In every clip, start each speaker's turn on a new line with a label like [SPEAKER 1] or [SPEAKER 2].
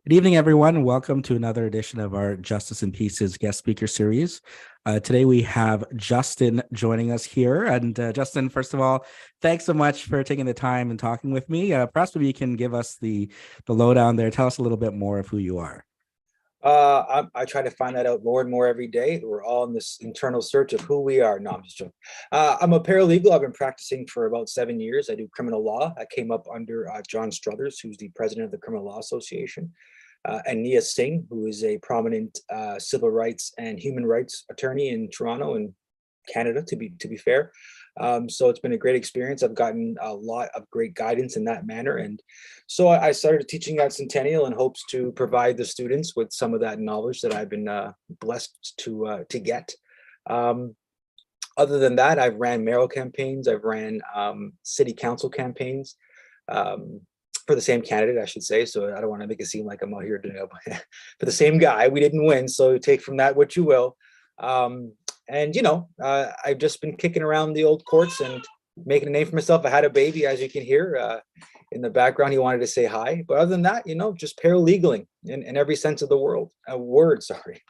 [SPEAKER 1] Good evening, everyone. Welcome to another edition of our Justice and Pieces guest speaker series. Today we have Justin joining us here. And Justin, first of all, thanks so much for taking the time and talking with me. Perhaps maybe you can give us the lowdown there. Tell us a little bit more of who you are.
[SPEAKER 2] I try to find that out more and more every day. We're all in this internal search of who we are. No, I'm just joking. I'm a paralegal. I've been practicing for about 7 years. I do criminal law. I came up under John Struthers, who's the president of the Criminal Law Association, and Nia Singh, who is a prominent civil rights and human rights attorney in Toronto and Canada, to be fair. So it's been a great experience. I've gotten a lot of great guidance in that manner. And so I started teaching at Centennial in hopes to provide the students with some of that knowledge that I've been blessed to get. Other than that, I've ran mayoral campaigns. I've ran city council campaigns for the same candidate, I should say. So I don't want to make it seem like I'm out here doing it for the same guy. We didn't win, so take from that what you will. And I've just been kicking around the old courts and making a name for myself. I had a baby, as you can hear in the background. He wanted to say hi, but other than that, just paralegaling in every sense of the word. Sorry.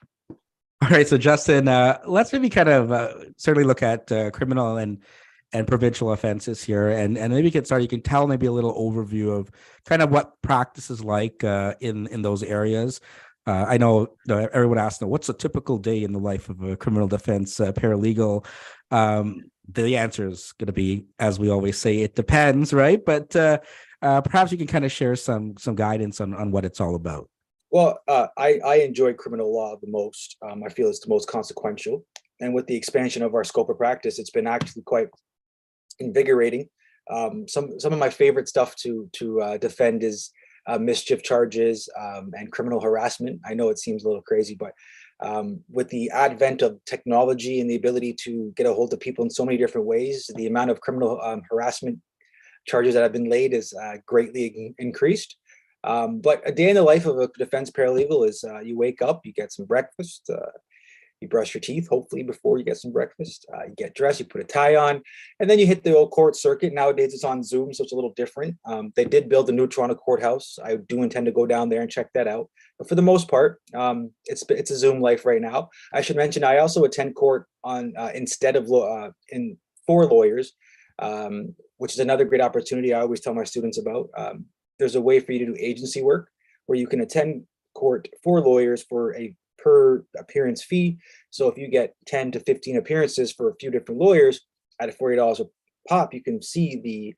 [SPEAKER 1] All right, so Justin, let's maybe kind of certainly look at criminal and provincial offenses here, and maybe get started. You can tell maybe a little overview of kind of what practice is like in those areas. I know everyone asks, what's a typical day in the life of a criminal defense paralegal? The answer is going to be, as we always say, it depends, right? But perhaps you can kind of share some guidance on what it's all about.
[SPEAKER 2] Well, I enjoy criminal law the most. I feel it's the most consequential. And with the expansion of our scope of practice, it's been actually quite invigorating. Some of my favorite stuff to defend is mischief charges and criminal harassment. I know it seems a little crazy, but with the advent of technology and the ability to get a hold of people in so many different ways, the amount of criminal harassment charges that have been laid is greatly increased. But a day in the life of a defense paralegal is you wake up, you get some breakfast, you brush your teeth, hopefully before you get some breakfast, you get dressed, you put a tie on, and then you hit the old court circuit. Nowadays it's on Zoom, so it's a little different. They did build a new Toronto courthouse. I do intend to go down there and check that out. But for the most part, it's a Zoom life right now. I should mention I also attend court on instead of for lawyers, which is another great opportunity I always tell my students about. There's a way for you to do agency work where you can attend court for lawyers for a per appearance fee. So if you get 10 to 15 appearances for a few different lawyers at $40 a pop, you can see the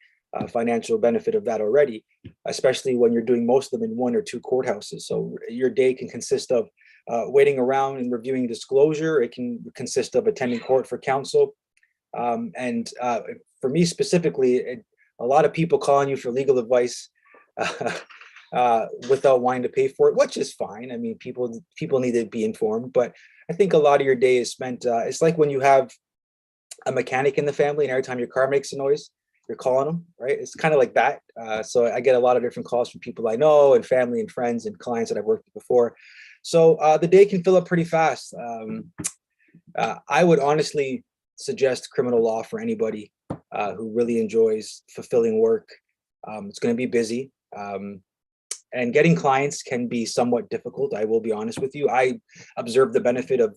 [SPEAKER 2] financial benefit of that already, especially when you're doing most of them in one or two courthouses. So your day can consist of waiting around and reviewing disclosure. It can consist of attending court for counsel. And for me specifically, a lot of people calling you for legal advice without wanting to pay for it, which is fine. I mean, people need to be informed, but I think a lot of your day is spent. It's like when you have a mechanic in the family, and every time your car makes a noise, you're calling them, right? It's kind of like that. So I get a lot of different calls from people I know and family and friends and clients that I've worked with before. So the day can fill up pretty fast. I would honestly suggest criminal law for anybody who really enjoys fulfilling work. It's going to be busy. And getting clients can be somewhat difficult. I will be honest with you. I observed the benefit of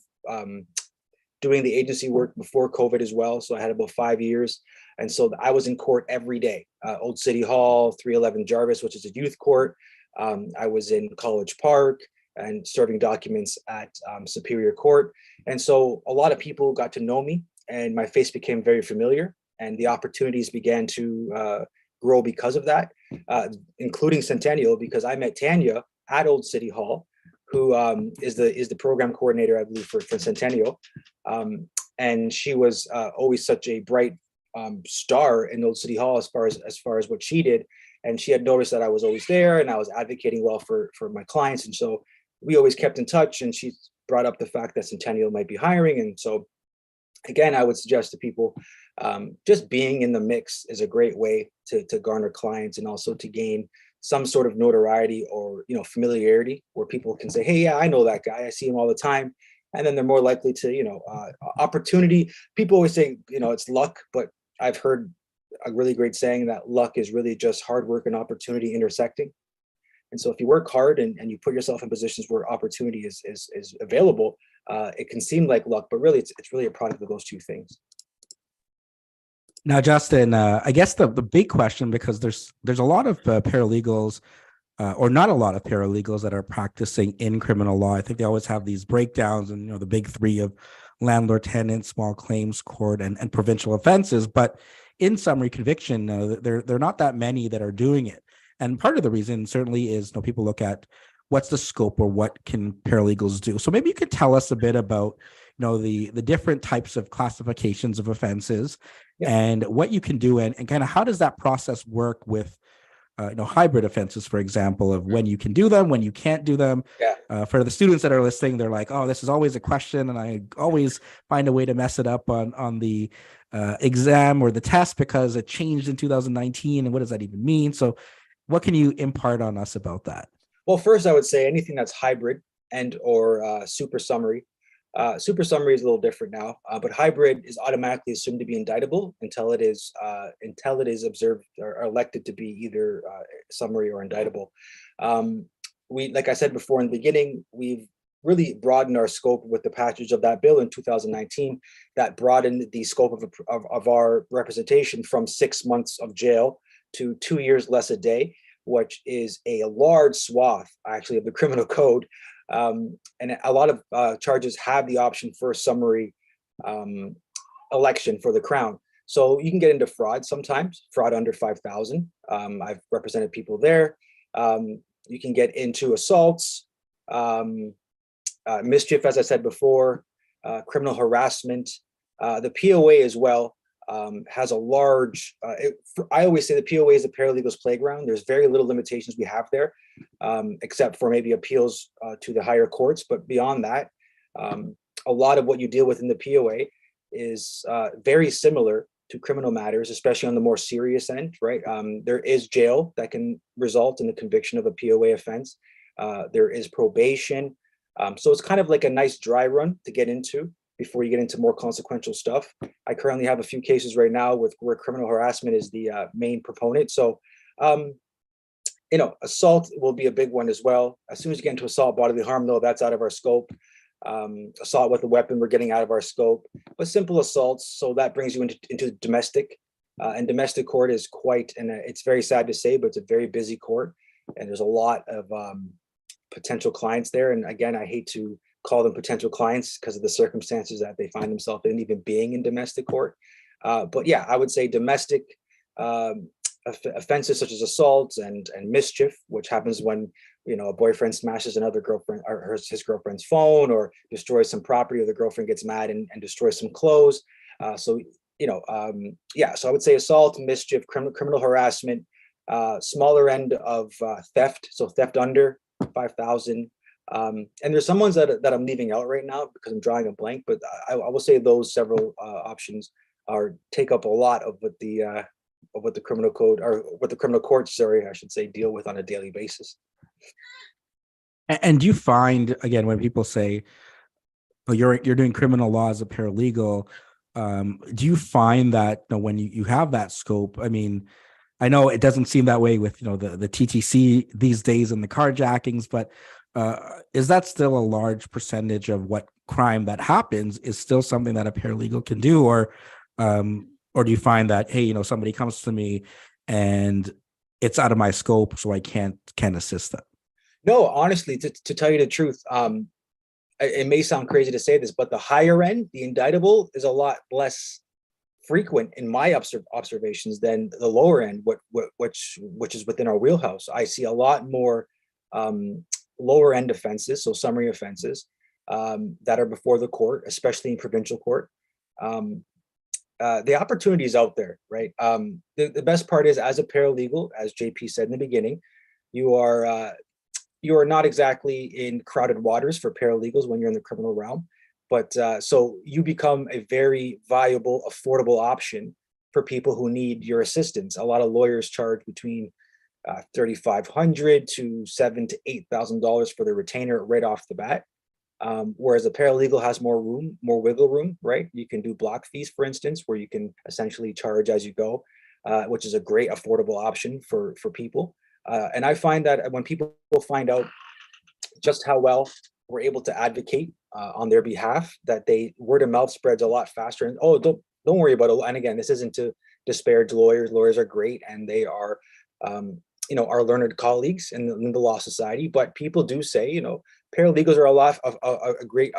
[SPEAKER 2] doing the agency work before COVID as well. So I had about 5 years. And so I was in court every day. Old City Hall, 311 Jarvis, which is a youth court. I was in College Park and serving documents at Superior Court. And so a lot of people got to know me and my face became very familiar and the opportunities began to grow because of that, including Centennial, because I met Tanya at Old City Hall, who is the program coordinator, I believe, for Centennial. And she was always such a bright star in Old City Hall as far as what she did. And she had noticed that I was always there and I was advocating well for my clients. And so we always kept in touch, and she brought up the fact that Centennial might be hiring. And so again, I would suggest to people, just being in the mix is a great way to garner clients and also to gain some sort of notoriety or familiarity where people can say, hey, yeah, I know that guy. I see him all the time. And then they're more likely to, opportunity. People always say, it's luck, but I've heard a really great saying that luck is really just hard work and opportunity intersecting. And so if you work hard and you put yourself in positions where opportunity is available, it can seem like luck, but really it's really a product of those two things.
[SPEAKER 1] Now, Justin, I guess the big question, because there's a lot of paralegals, or not a lot of paralegals that are practicing in criminal law. I think they always have these breakdowns, and the big three of landlord tenant, small claims court, and provincial offenses. But in summary conviction, there not that many that are doing it. And part of the reason certainly is people look at what's the scope, or what can paralegals do. So maybe you could tell us a bit about the different types of classifications of offenses,
[SPEAKER 2] Yeah.
[SPEAKER 1] and what you can do, and kind of how does that process work with hybrid offenses, for example, of when you can do them, when you can't do them.
[SPEAKER 2] Yeah.
[SPEAKER 1] For the students that are listening, they're like, oh, this is always a question, and I always find a way to mess it up on the exam or the test because it changed in 2019, and what does that even mean? So what can you impart on us about that?
[SPEAKER 2] Well, first, I would say anything that's hybrid and or super summary. Super summary is a little different now, but hybrid is automatically assumed to be indictable until it is observed or elected to be either summary or indictable. We, like I said before in the beginning, we've really broadened our scope with the passage of that bill in 2019. That broadened the scope of our representation from 6 months of jail to 2 years less a day, which is a large swath actually of the criminal code. And a lot of charges have the option for a summary election for the Crown. So you can get into fraud sometimes, fraud under 5,000. I've represented people there. You can get into assaults, mischief, as I said before, criminal harassment. The POA as well has a large, I always say the POA is the paralegal's playground. There's very little limitations we have there, except for maybe appeals to the higher courts. But beyond that, a lot of what you deal with in the POA is very similar to criminal matters, especially on the more serious end, right? There is jail that can result in the conviction of a POA offense. There is probation. So it's kind of like a nice dry run to get into before you get into more consequential stuff. I currently have a few cases right now where criminal harassment is the main proponent. So, assault will be a big one as well. As soon as you get into assault, bodily harm, though, that's out of our scope. Assault with a weapon, we're getting out of our scope. But simple assaults, so that brings you into domestic. And domestic court is quite, and it's very sad to say, but it's a very busy court. And there's a lot of potential clients there. And again, I hate to call them potential clients because of the circumstances that they find themselves in, even being in domestic court. But yeah, I would say domestic offenses such as assaults and mischief, which happens when a boyfriend smashes another girlfriend or his girlfriend's phone, or destroys some property, or the girlfriend gets mad and destroys some clothes. So I would say assault, mischief, criminal harassment, smaller end of theft, so theft under 5,000. And there's some ones that I'm leaving out right now because I'm drawing a blank, but I will say those several options take up a lot of what the criminal code, or what the criminal courts, I should say, deal with on a daily basis.
[SPEAKER 1] And do you find, again, when people say, "Oh, you're doing criminal law as a paralegal," do you find that when you have that scope? I mean, I know it doesn't seem that way with the TTC these days and the carjackings, but is that still a large percentage of what crime that happens is still something that a paralegal can do, or do you find that, hey, somebody comes to me and it's out of my scope, so I can't assist them?
[SPEAKER 2] No, honestly, to tell you the truth, it may sound crazy to say this, but the higher end, the indictable, is a lot less frequent in my observations than the lower end, which is within our wheelhouse. I see a lot more lower end offenses, so summary offenses, that are before the court, especially in provincial court. The opportunity is out there, right? The best part is, as a paralegal, as JP said in the beginning, you are not exactly in crowded waters for paralegals when you're in the criminal realm, but so you become a very viable, affordable option for people who need your assistance. A lot of lawyers charge between $3,500 to $7,000 to $8,000 for the retainer right off the bat. Whereas a paralegal has more wiggle room, right? You can do block fees, for instance, where you can essentially charge as you go, which is a great affordable option for people. And I find that when people find out just how well we're able to advocate on their behalf, that they word of mouth spreads a lot faster. And oh, don't worry about it. And again, this isn't to disparage lawyers. Lawyers are great, and they are, our learned colleagues in the law society. But people do say, paralegals are a lot of a great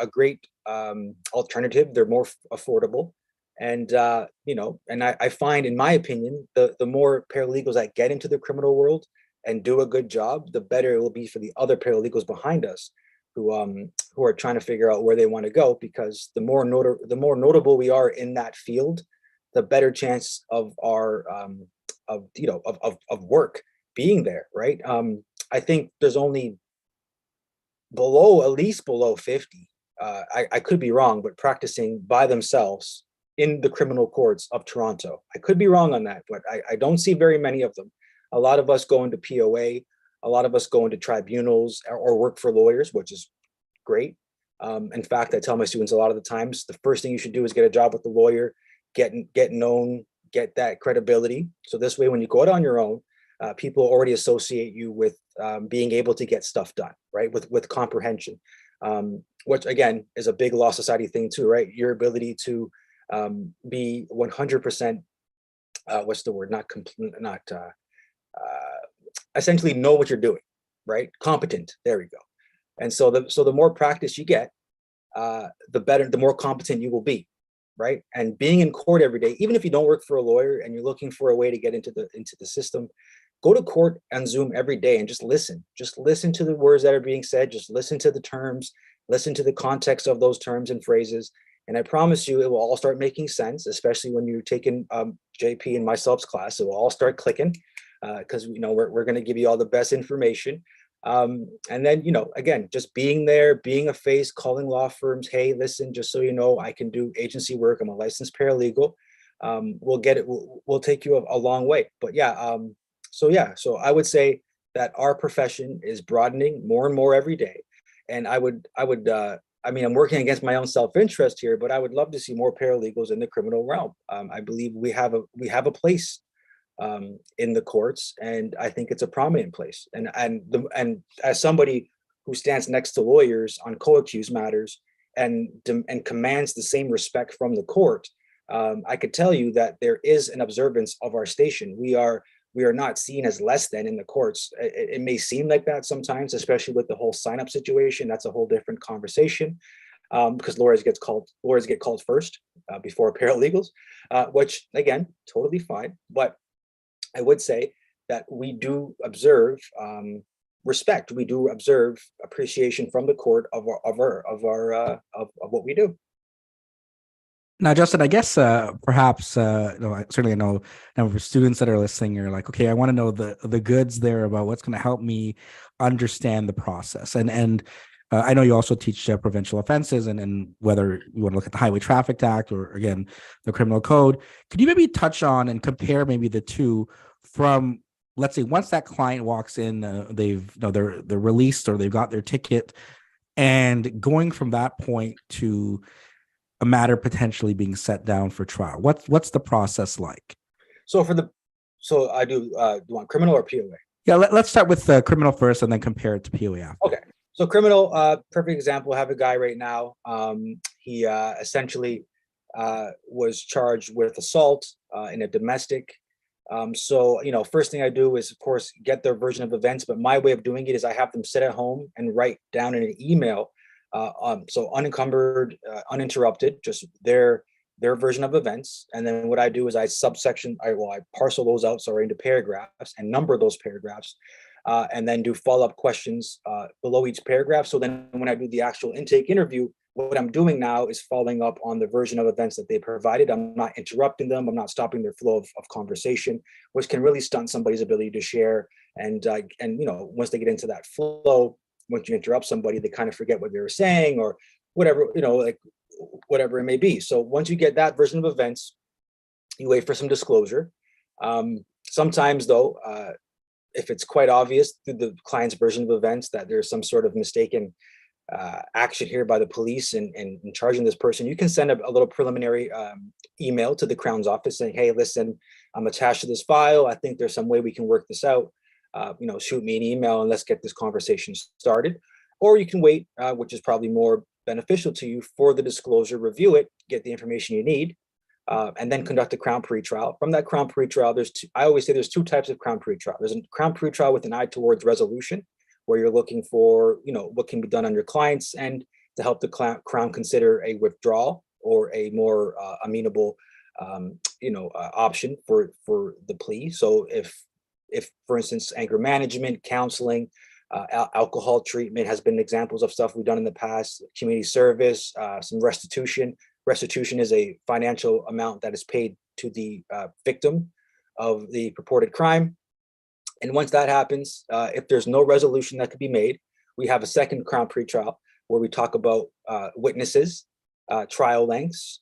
[SPEAKER 2] alternative. They're more affordable. And and I find, in my opinion, the more paralegals that get into the criminal world and do a good job, the better it will be for the other paralegals behind us who are trying to figure out where they want to go. Because the more notable we are in that field, the better chance of our of work being there, right? I think there's only at least below 50. I could be wrong, but practicing by themselves in the criminal courts of Toronto. I could be wrong on that, but I don't see very many of them. A lot of us go into POA, a lot of us go into tribunals or work for lawyers, which is great. In fact, I tell my students a lot of the times, the first thing you should do is get a job with the lawyer, get known, get that credibility. So this way, when you go out on your own, people already associate you with being able to get stuff done, right? With comprehension, which again is a big law society thing too, right? Your ability to be 100%, what's the word? Not complete, not essentially know what you're doing, right? Competent. There we go. And so the more practice you get, the better, the more competent you will be, right? And being in court every day, even if you don't work for a lawyer and you're looking for a way to get into the system, go to court on Zoom every day and just listen. Just listen to the words that are being said. Just listen to the terms. Listen to the context of those terms and phrases. And I promise you, it will all start making sense, especially when you're taking JP and myself's class. It will all start clicking because we're going to give you all the best information. And then, again, just being there, being a face, calling law firms. Hey, listen, just so you know, I can do agency work. I'm a licensed paralegal. We'll take you a long way. But so I would say that our profession is broadening more and more every day. And I'm working against my own self-interest here, but I would love to see more paralegals in the criminal realm. I believe we have a place in the courts, and I think it's a prominent place. And as somebody who stands next to lawyers on co-accused matters and commands the same respect from the court, I could tell you that there is an observance of our station. We are not seen as less than in the courts. It may seem like that sometimes, especially with the whole sign-up situation. That's a whole different conversation, because lawyers get called first before paralegals, which again, totally fine. But I would say that we do observe respect. We do observe appreciation from the court of what we do.
[SPEAKER 1] Now, Justin, I guess perhaps I certainly know now for students that are listening, you're like, okay, I want to know the goods there about what's going to help me understand the process. And I know you also teach provincial offenses, and whether you want to look at the Highway Traffic Act or again the criminal code. Could you maybe touch on and compare maybe the two from, let's say, once that client walks in, they're released or they've got their ticket, and going from that point to a matter potentially being set down for trial. What's the process like?
[SPEAKER 2] So I do. Do you want criminal or POA?
[SPEAKER 1] Yeah, let's start with criminal first, and then compare it to POA after.
[SPEAKER 2] Okay. So criminal, perfect example. I have a guy right now. He essentially was charged with assault in a domestic. First thing I do is, of course, get their version of events. But my way of doing it is I have them sit at home and write down in an email. So unencumbered, uninterrupted, just their version of events. And then what I do is I parcel those out, into paragraphs and number those paragraphs, and then do follow-up questions below each paragraph. So then when I do the actual intake interview, what I'm doing now is following up on the version of events that they provided. I'm not interrupting them. I'm not stopping their flow of conversation, which can really stunt somebody's ability to share. And once they get into that flow, once you interrupt somebody, they kind of forget what they were saying or whatever, whatever it may be. So once you get that version of events, you wait for some disclosure. Sometimes though, if it's quite obvious through the client's version of events that there's some sort of mistaken action here by the police in charging this person, you can send a little preliminary email to the Crown's office saying, hey, listen, I'm attached to this file. I think there's some way we can work this out. shoot me an email and let's get this conversation started. Or you can wait, which is probably more beneficial to you, for the disclosure, review it, get the information you need, and then conduct a Crown pretrial. From that Crown pretrial, I always say there's two types of Crown pretrial. There's a Crown pretrial with an eye towards resolution, where you're looking for, what can be done on your client's end to help the Crown consider a withdrawal or a more amenable, option for the plea. So if, for instance, anger management, counseling, alcohol treatment has been examples of stuff we've done in the past, community service, some restitution. Restitution is a financial amount that is paid to the victim of the purported crime. And once that happens, if there's no resolution that could be made, we have a second Crown pretrial where we talk about witnesses, trial lengths,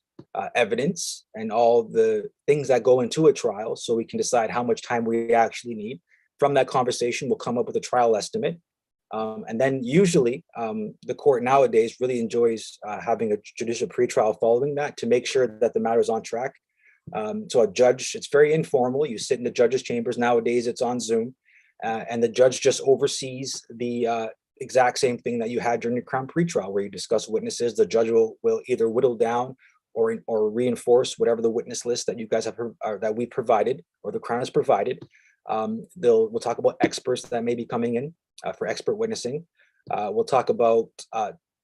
[SPEAKER 2] evidence, and all the things that go into a trial, so we can decide how much time we actually need. From that conversation, we'll come up with a trial estimate. And then usually the court nowadays really enjoys having a judicial pretrial following that to make sure that the matter is on track. So a judge, it's very informal. You sit in the judge's chambers. Nowadays it's on Zoom, and the judge just oversees the exact same thing that you had during the Crown pretrial, where you discuss witnesses. The judge will either whittle down or reinforce whatever the witness list that you guys have that we provided or the Crown has provided. We'll talk about experts that may be coming in for expert witnessing. We'll talk about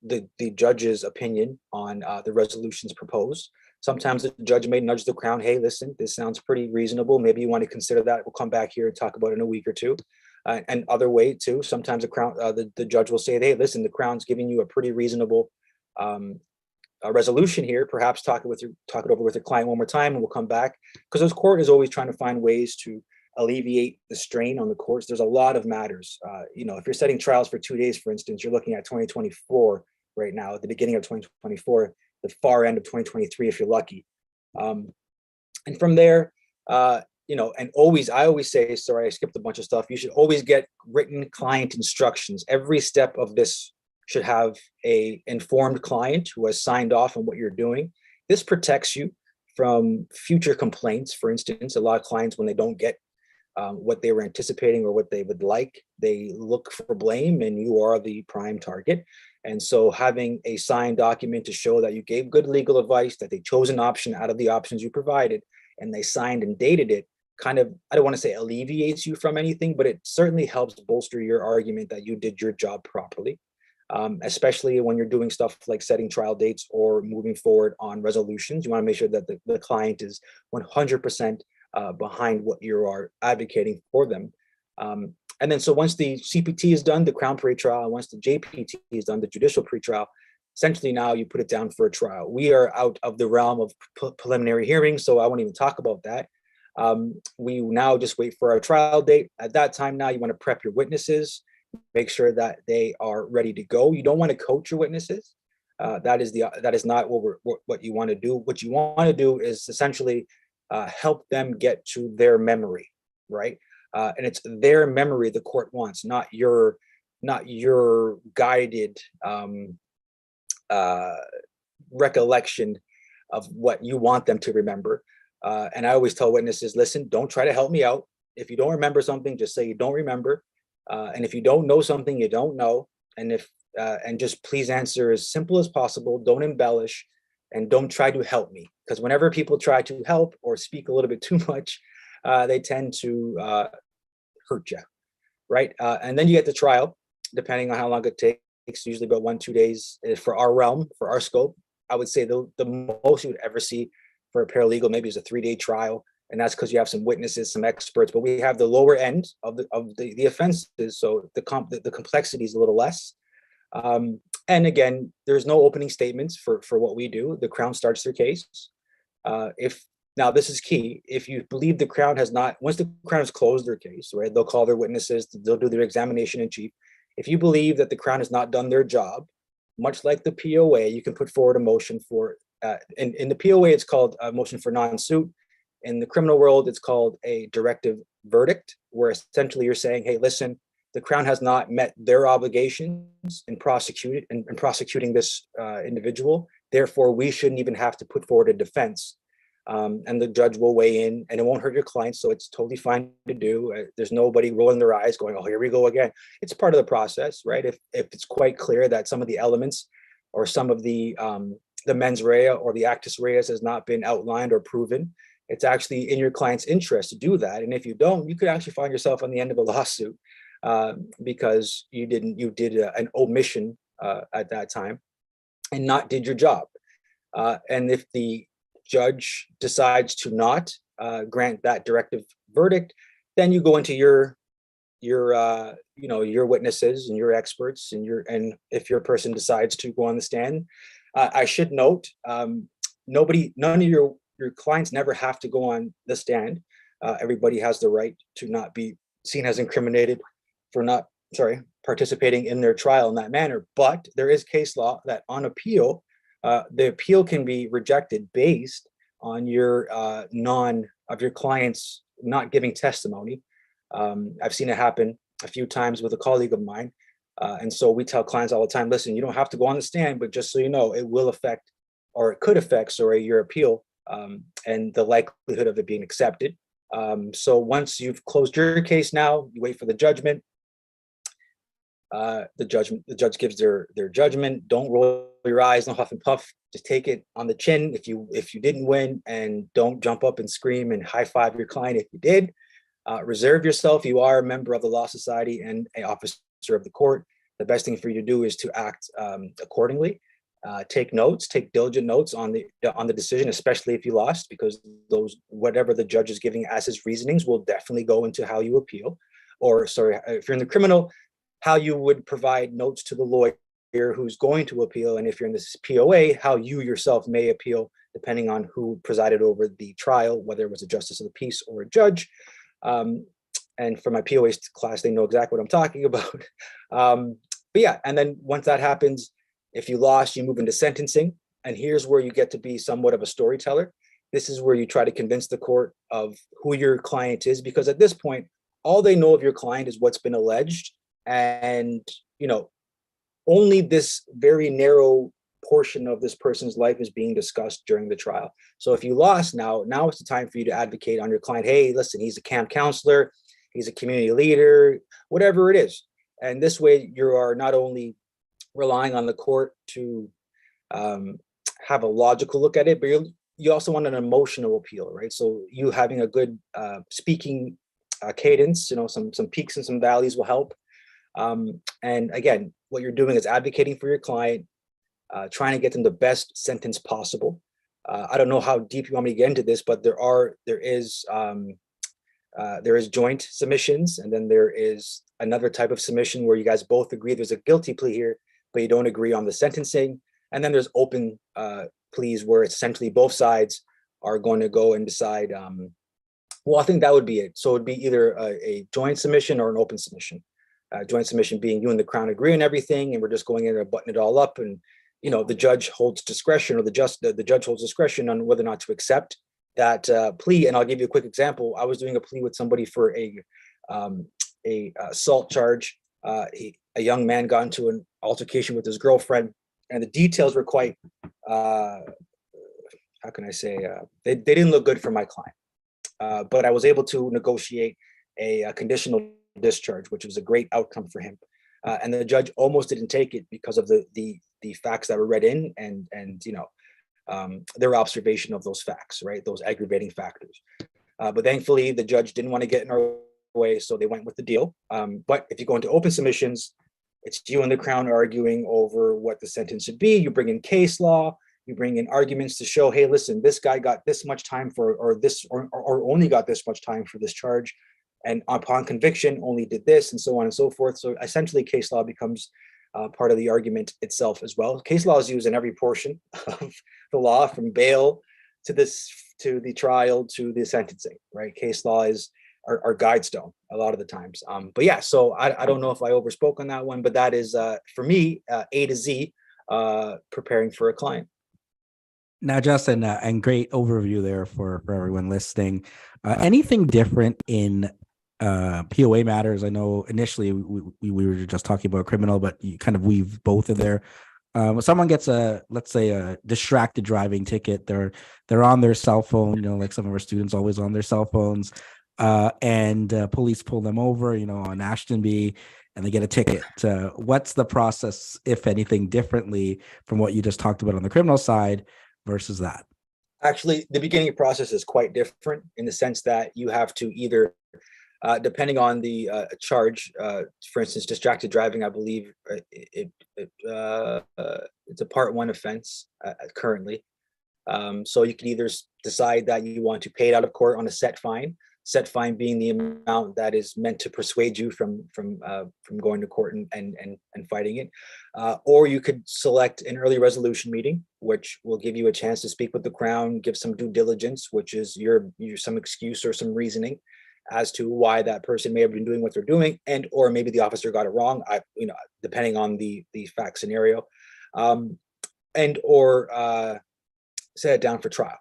[SPEAKER 2] the judge's opinion on the resolutions proposed. Sometimes the judge may nudge the Crown, hey, listen, this sounds pretty reasonable. Maybe you want to consider that. We'll come back here and talk about it in a week or two. And other way too, sometimes the judge will say, hey, listen, the Crown's giving you a pretty reasonable resolution here. Perhaps talk it over with the client one more time, and we'll come back. Because this court is always trying to find ways to alleviate the strain on the courts. There's a lot of matters. If you're setting trials for 2 days, for instance, you're looking at 2024 right now, at the beginning of 2024, the far end of 2023, if you're lucky. And from there, and I always say, sorry, I skipped a bunch of stuff. You should always get written client instructions. Every step of this should have a informed client who has signed off on what you're doing. This protects you from future complaints. For instance, a lot of clients, when they don't get what they were anticipating or what they would like, they look for blame, and you are the prime target. And so having a signed document to show that you gave good legal advice, that they chose an option out of the options you provided, and they signed and dated it, kind of, I don't want to say alleviates you from anything, but it certainly helps bolster your argument that you did your job properly, especially when you're doing stuff like setting trial dates or moving forward on resolutions. You want to make sure that the client is 100% behind what you are advocating for them. And then so once the CPT is done, the Crown pretrial, once the JPT is done, the judicial pretrial, essentially now you put it down for a trial. We are out of the realm of preliminary hearings, so I won't even talk about that. We now just wait for our trial date. At that time now, you want to prep your witnesses, make sure that they are ready to go. You don't want to coach your witnesses. That is not what you want to do. What you want to do is essentially help them get to their memory, right? And it's their memory the court wants, not your guided recollection of what you want them to remember. And I always tell witnesses, listen, don't try to help me out. If you don't remember something, just say you don't remember. And if you don't know something, you don't know. And and just please answer as simple as possible. Don't embellish, and don't try to help me. Because whenever people try to help or speak a little bit too much, they tend to hurt you, right? And then you get the trial, depending on how long it takes, usually about 1-2 days for our realm, for our scope. I would say the most you would ever see for a paralegal maybe is a 3-day trial. And that's because you have some witnesses, some experts, but we have the lower end of the offenses. So the complexity is a little less. And again, there's no opening statements for what we do. The Crown starts their case. Now this is key. If you believe the Crown has not, once the Crown has closed their case, right, they'll call their witnesses, they'll do their examination in chief. If you believe that the Crown has not done their job, much like the POA, you can put forward a motion for, in the POA, it's called a motion for non-suit. In the criminal world, it's called a directive verdict, where essentially you're saying, hey, listen, the Crown has not met their obligations in prosecuting this individual. Therefore, we shouldn't even have to put forward a defense. and the judge will weigh in, and it won't hurt your client, so it's totally fine to do. There's nobody rolling their eyes going, oh, here we go again. It's part of the process, right? If it's quite clear that some of the elements or some of the mens rea or the actus reus has not been outlined or proven, it's actually in your client's interest to do that. And if you don't, you could actually find yourself on the end of a lawsuit because you did an omission at that time and not did your job. And if the judge decides to not grant that directive verdict, then you go into your witnesses and your experts and if your person decides to go on the stand. I should note, none of your clients never have to go on the stand. Everybody has the right to not be seen as incriminated for not participating in their trial in that manner. But there is case law that on appeal, the appeal can be rejected based on your your clients not giving testimony. I've seen it happen a few times with a colleague of mine. And so we tell clients all the time, listen, you don't have to go on the stand, but just so you know, it will affect, or it could affect, your appeal and the likelihood of it being accepted. So once you've closed your case now, you wait for the judgment. The judge gives their judgment. Don't roll your eyes, no huff and puff. Just take it on the chin if you didn't win, and don't jump up and scream and high five your client if you did. Reserve yourself. You are a member of the Law Society and an officer of the court. The best thing for you to do is to act accordingly. Take diligent notes on the decision, especially if you lost, because whatever the judge is giving as his reasonings will definitely go into how you appeal. Or if you're in the criminal, how you would provide notes to the lawyer who's going to appeal, and if you're in this POA, how you yourself may appeal, depending on who presided over the trial, whether it was a justice of the peace or a judge. And for my POA class, they know exactly what I'm talking about. But yeah, and then once that happens, if you lost, you move into sentencing. And here's where you get to be somewhat of a storyteller. This is where you try to convince the court of who your client is, because at this point, all they know of your client is what's been alleged. And, only this very narrow portion of this person's life is being discussed during the trial. So if you lost, now it's the time for you to advocate on your client. Hey, listen, he's a camp counselor, he's a community leader, whatever it is. And this way you are not only relying on the court to have a logical look at it, but you also want an emotional appeal, right? So you having a good speaking cadence, some peaks and some valleys will help. And again, what you're doing is advocating for your client, trying to get them the best sentence possible. I don't know how deep you want me to get into this, but there is joint submissions, and then there is another type of submission where you guys both agree there's a guilty plea here, but you don't agree on the sentencing. And then there's open pleas where it's essentially both sides are going to go and decide. Well, I think that would be it. So it'd be either a joint submission or an open submission. Joint submission being you and the Crown agree on everything, and we're just going in and button it all up, and the judge holds discretion, or the judge holds discretion on whether or not to accept that plea. And I'll give you a quick example. I was doing a plea with somebody for a assault charge. A young man got into an altercation with his girlfriend, and the details were quite how can I say they didn't look good for my client. But I was able to negotiate a conditional discharge, which was a great outcome for him. And the judge almost didn't take it because of the facts that were read in and their observation of those facts, right? Those aggravating factors. But thankfully, the judge didn't want to get in our way, so they went with the deal. But if you go into open submissions, it's you and the Crown arguing over what the sentence should be. You bring in case law, you bring in arguments to show, hey, listen, this guy got this much time for, or only got this much time for this charge, and upon conviction only did this, and so on and so forth. So essentially, case law becomes part of the argument itself as well. Case law is used in every portion of the law, from bail to the trial to the sentencing, right? Case law is our guidestone a lot of the times. But yeah, so I don't know if I overspoke on that one, but that is for me A to Z, preparing for a client.
[SPEAKER 1] Now, Justin, and great overview there for everyone listening. Anything different in POA matters? I know initially we were just talking about criminal, but you kind of weave both in there. Someone gets let's say a distracted driving ticket. They're on their cell phone, like some of our students always on their cell phones, and police pull them over, on Ashtonby, and they get a ticket. What's the process, if anything, differently from what you just talked about on the criminal side versus that?
[SPEAKER 2] Actually, the beginning process is quite different in the sense that you have to either, depending on the charge, for instance, distracted driving, I believe it's a part one offense currently. So you can either decide that you want to pay it out of court on a set fine being the amount that is meant to persuade you from going to court and fighting it, or you could select an early resolution meeting, which will give you a chance to speak with the Crown, give some due diligence, which is your some excuse or some reasoning as to why that person may have been doing what they're doing, and or maybe the officer got it wrong. Depending on the fact scenario, and or set it down for trial.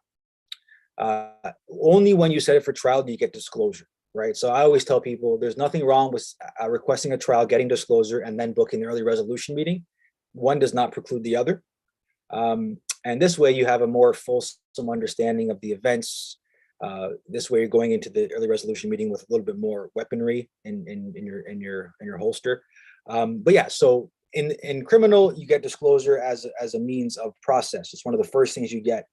[SPEAKER 2] Only when you set it for trial do you get disclosure, right? So I always tell people there's nothing wrong with requesting a trial, getting disclosure, and then booking the early resolution meeting. One does not preclude the other. And this way you have a more fulsome understanding of the events. This way you're going into the early resolution meeting with a little bit more weaponry in your holster. But yeah, so in criminal, you get disclosure as a means of process. It's one of the first things you get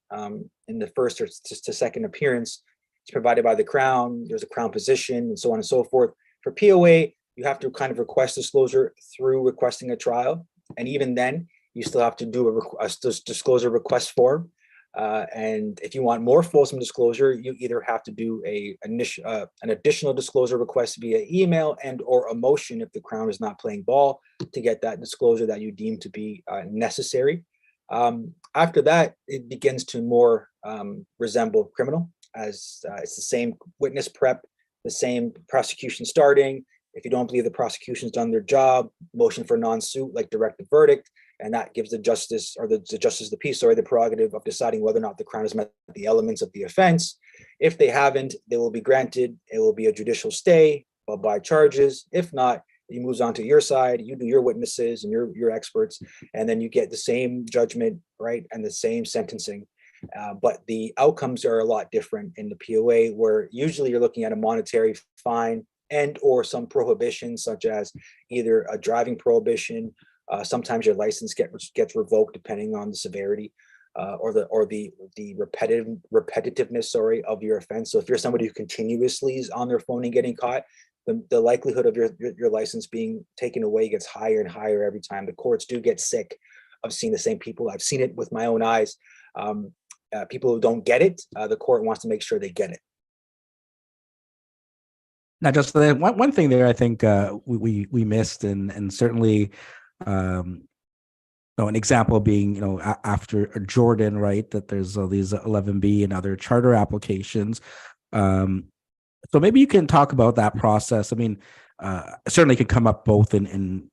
[SPEAKER 2] in the first or to second appearance. It's provided by the Crown. There's a Crown position and so on and so forth. For POA, you have to kind of request disclosure through requesting a trial. And even then, you still have to do a disclosure request form. And if you want more fulsome disclosure, you either have to do an additional disclosure request via email and or a motion if the Crown is not playing ball to get that disclosure that you deem to be necessary. After that, it begins to more resemble criminal, as it's the same witness prep, the same prosecution starting. If you don't believe the prosecution's done their job, motion for non-suit, like directed verdict, and that gives the justice or the justice of the peace, the prerogative of deciding whether or not the Crown has met the elements of the offense. If they haven't, they will be granted. It will be a judicial stay by charges. If not, it moves on to your side. You do your witnesses and your experts, and then you get the same judgment, right, and the same sentencing. But the outcomes are a lot different in the POA, where usually you're looking at a monetary fine and or some prohibition, such as either a driving prohibition. Sometimes your license gets revoked depending on the severity or the repetitiveness, of your offense. So if you're somebody who continuously is on their phone and getting caught, the likelihood of your license being taken away gets higher and higher every time. The courts do get sick of seeing the same people. I've seen it with my own eyes. People who don't get it, the court wants to make sure they get it.
[SPEAKER 1] Now, just one thing there, I think we missed, and certainly, an example being, after Jordan, right, that there's all these 11B and other charter applications. So maybe you can talk about that process. I mean, certainly could come up both in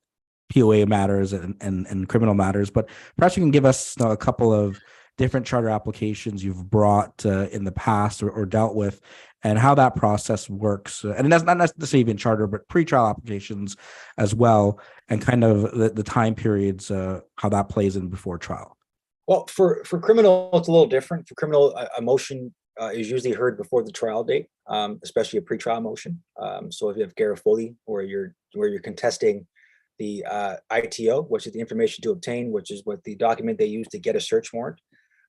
[SPEAKER 1] POA matters and criminal matters, but perhaps you can give us a couple of different charter applications you've brought in the past or dealt with, and how that process works. And that's not necessarily even charter, but pretrial applications as well, and kind of the time periods, how that plays in before trial.
[SPEAKER 2] Well, for criminal, it's a little different. For criminal, a motion is usually heard before the trial date, especially a pretrial motion. So if you have Garofoli, where you're contesting the ITO, which is the information to obtain, which is what the document they use to get a search warrant.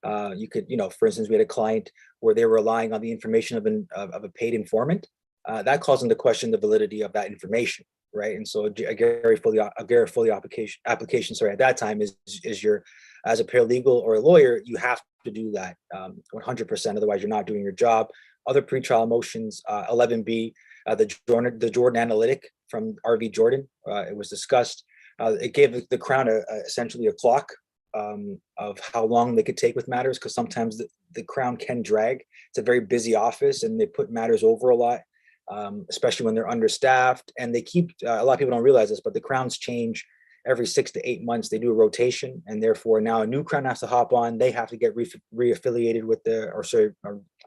[SPEAKER 2] You could, for instance, we had a client where they were relying on the information of a paid informant. That calls into question the validity of that information, right? And so a Garofoli application, at that time is your, as a paralegal or a lawyer, you have to do that 100%. Otherwise, you're not doing your job. Other pretrial motions, 11B, the Jordan analytic from RV Jordan, it was discussed. It gave the Crown essentially a clock of how long they could take with matters, because sometimes the Crown can drag. It's a very busy office and they put matters over a lot, especially when they're understaffed. And they keep, a lot of people don't realize this, but the Crowns change every 6 to 8 months. They do a rotation, and therefore now a new Crown has to hop on. They have to get reaffiliated with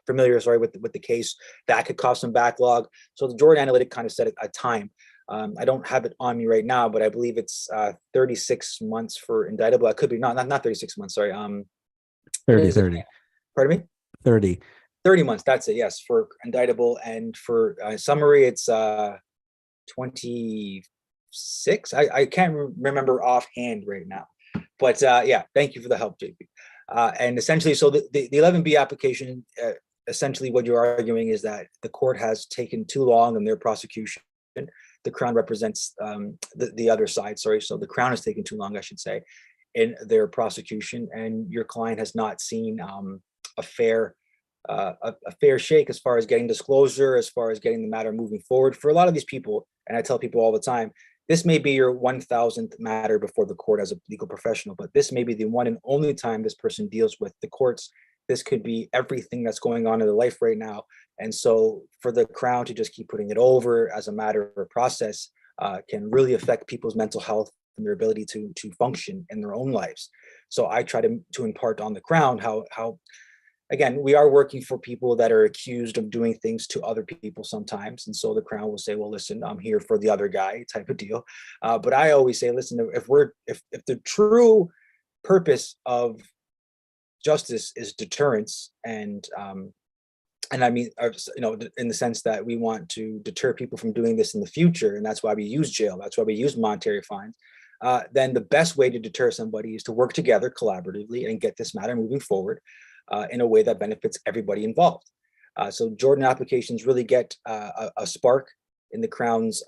[SPEAKER 2] familiar with the case. That could cause some backlog. So the Jordan analytic kind of set a time. I don't have it on me right now, but I believe it's 36 months for indictable. I could be not 36 months. Sorry. What
[SPEAKER 1] 30,
[SPEAKER 2] is it?
[SPEAKER 1] 30,
[SPEAKER 2] Pardon me?
[SPEAKER 1] 30.
[SPEAKER 2] 30 months. That's it. Yes, for indictable, and for summary, it's 26. I can't remember offhand right now, but yeah, thank you for the help, JP. And essentially, so the 11B application, essentially what you're arguing is that the court has taken too long in their prosecution. The Crown represents the other side, sorry. So the Crown has taken too long, I should say, in their prosecution, and your client has not seen a fair shake as far as getting disclosure, as far as getting the matter moving forward. For a lot of these people, and I tell people all the time, this may be your 1000th matter before the court as a legal professional, but this may be the one and only time this person deals with the courts. This could be everything that's going on in their life right now. And so for the Crown to just keep putting it over as a matter of process can really affect people's mental health and their ability to function in their own lives. So I try to impart on the Crown how again, we are working for people that are accused of doing things to other people sometimes. And so the Crown will say, well, listen, I'm here for the other guy type of deal. But I always say, listen, if the true purpose of justice is deterrence, and I mean, in the sense that we want to deter people from doing this in the future, and that's why we use jail, that's why we use monetary fines, then the best way to deter somebody is to work together collaboratively and get this matter moving forward in a way that benefits everybody involved. So Jordan applications really get a spark in the Crown's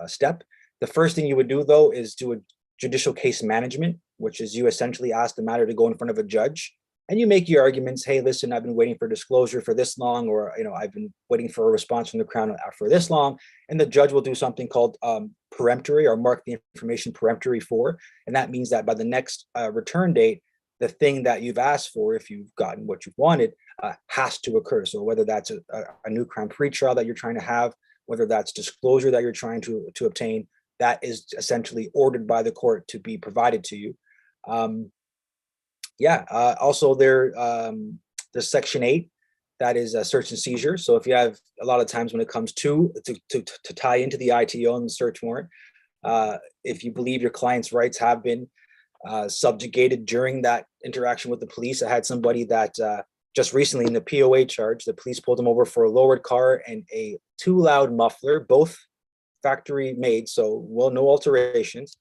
[SPEAKER 2] step. The first thing you would do, though, is do a judicial case management, which is you essentially ask the matter to go in front of a judge, and you make your arguments. Hey, listen, I've been waiting for disclosure for this long, or I've been waiting for a response from the Crown for this long, and the judge will do something called peremptory, or mark the information peremptory for, and that means that by the next return date, the thing that you've asked for, if you've gotten what you've wanted, has to occur. So whether that's a new crime pretrial that you're trying to have, whether that's disclosure that you're trying to obtain, that is essentially ordered by the court to be provided to you. Also there's Section 8, that is a search and seizure. So if you have, a lot of times when it comes to tie into the ITO and the search warrant, if you believe your client's rights have been subjugated during that interaction with the police. I had somebody that just recently in the POA charge, the police pulled him over for a lowered car and a too loud muffler, both factory made, so no alterations.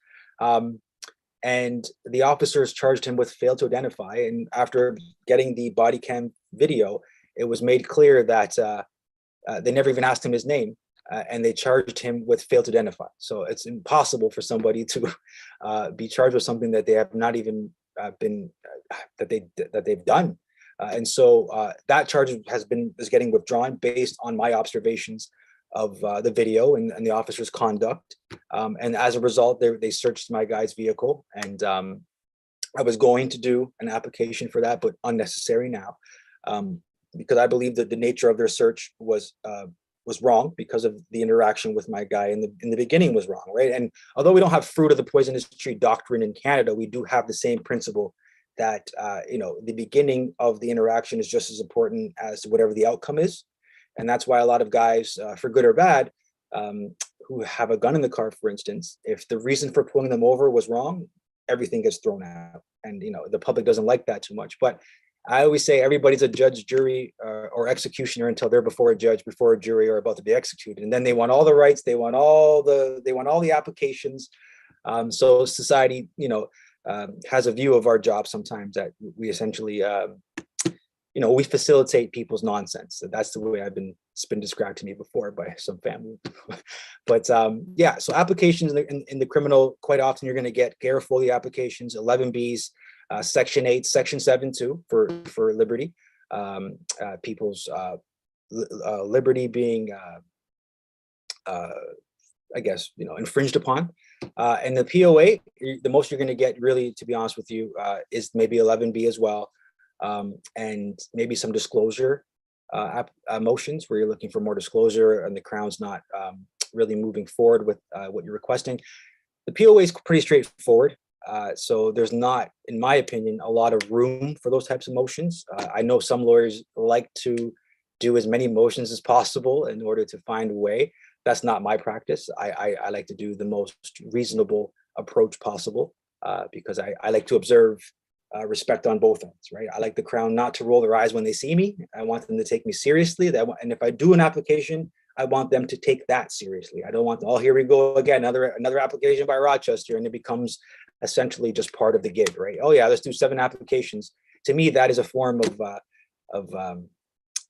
[SPEAKER 2] And the officers charged him with fail to identify. And after getting the body cam video, it was made clear that they never even asked him his name. And they charged him with fail to identify. So it's impossible for somebody to be charged with something that they have not even been that they've done. And so that charge is getting withdrawn based on my observations of the video and the officer's conduct. And as a result, they searched my guy's vehicle, and I was going to do an application for that, but unnecessary now, because I believe that the nature of their search was wrong, because of the interaction with my guy in the beginning was wrong, right? And although we don't have fruit of the poisonous tree doctrine in Canada, we do have the same principle that the beginning of the interaction is just as important as whatever the outcome is. And that's why a lot of guys, for good or bad, who have a gun in the car, for instance, if the reason for pulling them over was wrong, everything gets thrown out. And the public doesn't like that too much. But I always say everybody's a judge, jury, or executioner until they're before a judge, before a jury, or about to be executed. And then they want all the rights, they want all the applications. So society, has a view of our job sometimes that we essentially, we facilitate people's nonsense. That's the way it's been described to me before by some family. But so applications in the criminal, quite often you're going to get Garofoli applications, 11Bs, Section 8, Section 7 too, for liberty, people's liberty being, infringed upon. And the POA, the most you're going to get, really, to be honest with you, is maybe 11B as well, and maybe some disclosure motions where you're looking for more disclosure and the Crown's not really moving forward with what you're requesting. The POA is pretty straightforward. So there's not, in my opinion, a lot of room for those types of motions. I know some lawyers like to do as many motions as possible in order to find a way. That's not my practice. I like to do the most reasonable approach possible, because I like to observe respect on both ends, right? I like the Crown not to roll their eyes when they see me. I want them to take me seriously. And if I do an application, I want them to take that seriously. I don't want, oh, here we go again, another application by Rochester, and it becomes essentially just part of the gig, right? Oh yeah, let's do 7 applications. To me, that is a form of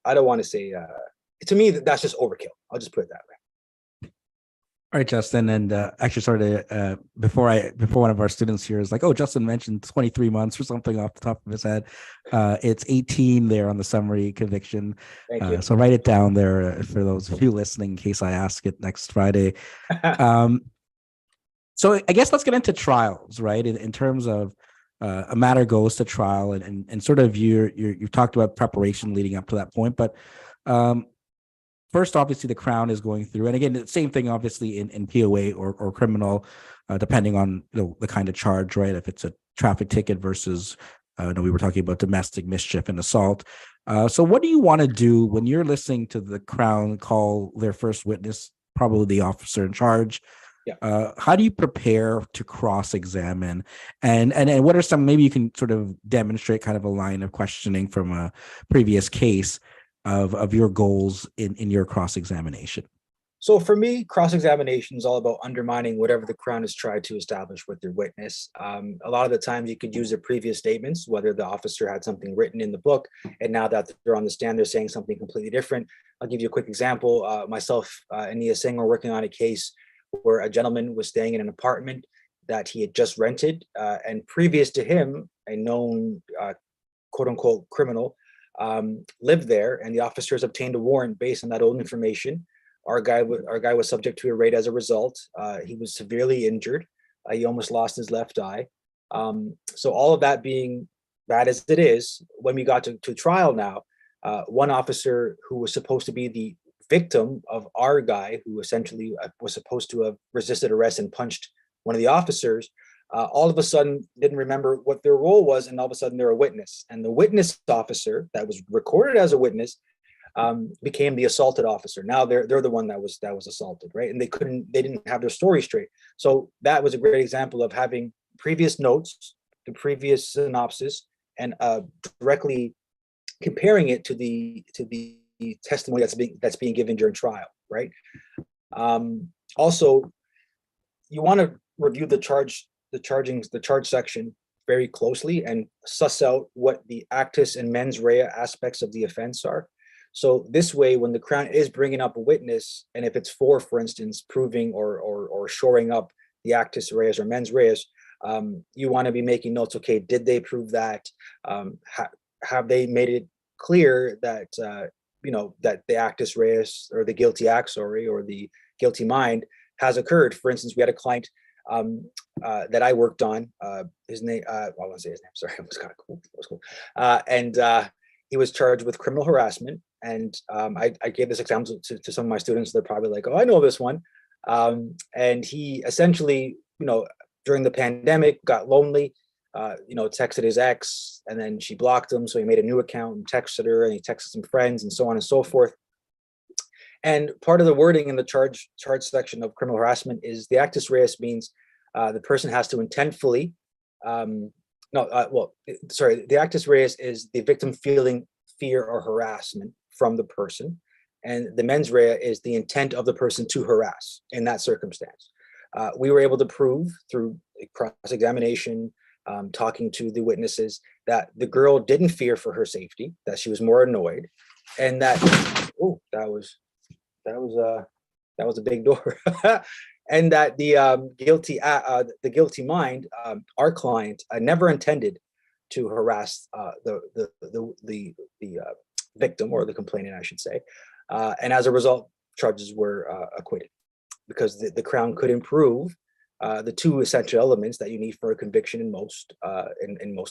[SPEAKER 2] I don't want to say. To me, that's just overkill. I'll just put it that way.
[SPEAKER 1] All right, Justin, and actually, sort of before one of our students here is like, oh, Justin mentioned 23 months or something off the top of his head. It's 18 there on the summary conviction.
[SPEAKER 2] Thank you.
[SPEAKER 1] So write it down there for those of you listening in case I ask it next Friday. So I guess let's get into trials, right? In terms of a matter goes to trial, and sort of you've talked about preparation leading up to that point, but first, obviously, the Crown is going through, and again, the same thing, obviously, in POA or criminal, depending on the kind of charge, right? If it's a traffic ticket versus, we were talking about domestic mischief and assault. So, what do you want to do when you're listening to the Crown call their first witness, probably the officer in charge?
[SPEAKER 2] Yeah.
[SPEAKER 1] How do you prepare to cross-examine, and what are some, maybe you can sort of demonstrate kind of a line of questioning from a previous case of your goals in your cross-examination?
[SPEAKER 2] So for me, cross-examination is all about undermining whatever the Crown has tried to establish with their witness. A lot of the times you could use their previous statements, whether the officer had something written in the book, and now that they're on the stand, they're saying something completely different. I'll give you a quick example. Myself and Nia Singh were working on a case where a gentleman was staying in an apartment that he had just rented, and previous to him, a known quote-unquote criminal lived there, and the officers obtained a warrant based on that old information. Our guy was subject to a raid as a result. He was severely injured. He almost lost his left eye. So all of that being bad as it is, when we got to trial now, one officer who was supposed to be the victim of our guy, who essentially was supposed to have resisted arrest and punched one of the officers, all of a sudden didn't remember what their role was, and all of a sudden they're a witness. And the witness officer that was recorded as a witness became the assaulted officer. Now they're the one that was assaulted, right? And they didn't have their story straight. So that was a great example of having previous notes, the previous synopsis, and directly comparing it to the testimony that's being given during trial, right? Also, you want to review the charge section very closely and suss out what the actus and mens rea aspects of the offense are. So this way, when the Crown is bringing up a witness, and if it's for instance, proving or shoring up the actus reus or mens reus, you want to be making notes. Okay, did they prove that? Have they made it clear that that the actus reus or the guilty act, or the guilty mind has occurred? For instance, we had a client that I worked on. His name, I won't say his name. Sorry, it was kind of cool. It was cool. And he was charged with criminal harassment. And I gave this example to some of my students. They're probably like, "Oh, I know this one." And he essentially, during the pandemic, got lonely. Texted his ex, and then she blocked him. So he made a new account and texted her, and he texted some friends, and so on and so forth. And part of the wording in the charge section of criminal harassment is the actus reus means the person has to intentfully. The actus reus is the victim feeling fear or harassment from the person, and the mens rea is the intent of the person to harass in that circumstance. We were able to prove through cross-examination, talking to the witnesses, that the girl didn't fear for her safety, that she was more annoyed, and that that was a big door. And that the guilty mind, our client, never intended to harass the victim, or the complainant, I should say. And as a result, charges were acquitted, because the Crown couldn't prove the two essential elements that you need for a conviction in most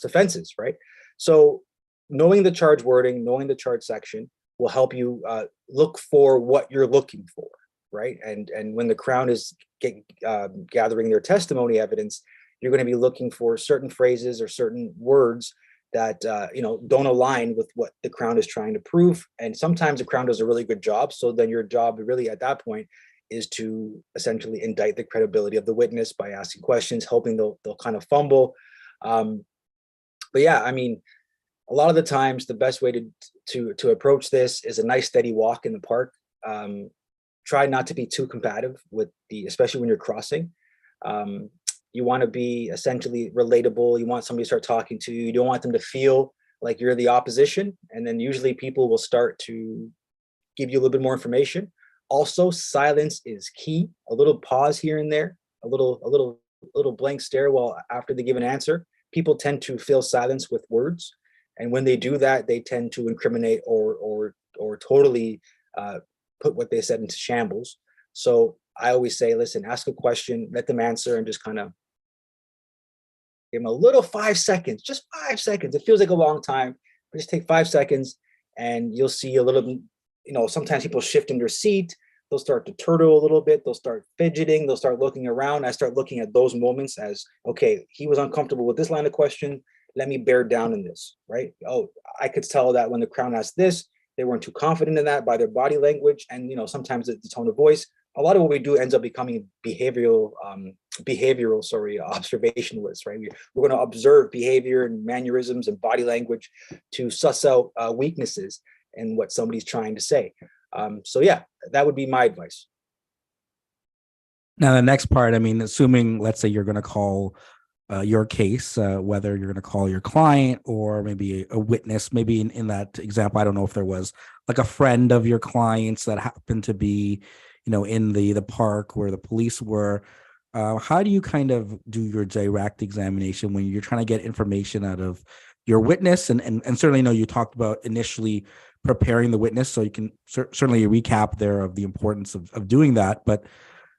[SPEAKER 2] offenses, right? So knowing the charge wording, knowing the charge section will help you look for what you're looking for, right? And when the Crown is gathering their testimony evidence, you're going to be looking for certain phrases or certain words that don't align with what the Crown is trying to prove. And sometimes the Crown does a really good job. So then your job really at that point is to essentially indict the credibility of the witness by asking questions, hoping they'll kind of fumble. But yeah, I mean, a lot of the times the best way to approach this is a nice steady walk in the park. Try not to be too combative with especially when you're crossing. You want to be essentially relatable. You want somebody to start talking to you. You don't want them to feel like you're the opposition. And then usually people will start to give you a little bit more information. Also, silence is key. A little pause here and there, a little blank stare while after they give an answer. People tend to fill silence with words. And when they do that, they tend to incriminate or totally put what they said into shambles. So I always say, listen, ask a question, let them answer, and just kind of give them a little 5 seconds, just 5 seconds. It feels like a long time, but just take 5 seconds and you'll see a little, sometimes people shift in their seat. They'll start to turtle a little bit. They'll start fidgeting. They'll start looking around. I start looking at those moments as, okay, he was uncomfortable with this line of question. Let me bear down in this, right? Oh, I could tell that when the Crown asked this, they weren't too confident in that by their body language. And, sometimes the tone of voice. A lot of what we do ends up becoming behavioral observationalists, right? We're going to observe behavior and mannerisms and body language to suss out weaknesses in what somebody's trying to say. So yeah, that would be my advice.
[SPEAKER 1] Now, the next part, I mean, assuming, let's say you're going to call your case, whether you're going to call your client or maybe a witness, maybe in that example, I don't know if there was like a friend of your clients that happened to be, in the park where the police were. How do you kind of do your direct examination when you're trying to get information out of your witness? And certainly, you talked about initially preparing the witness, so you can certainly recap there of the importance of doing that. But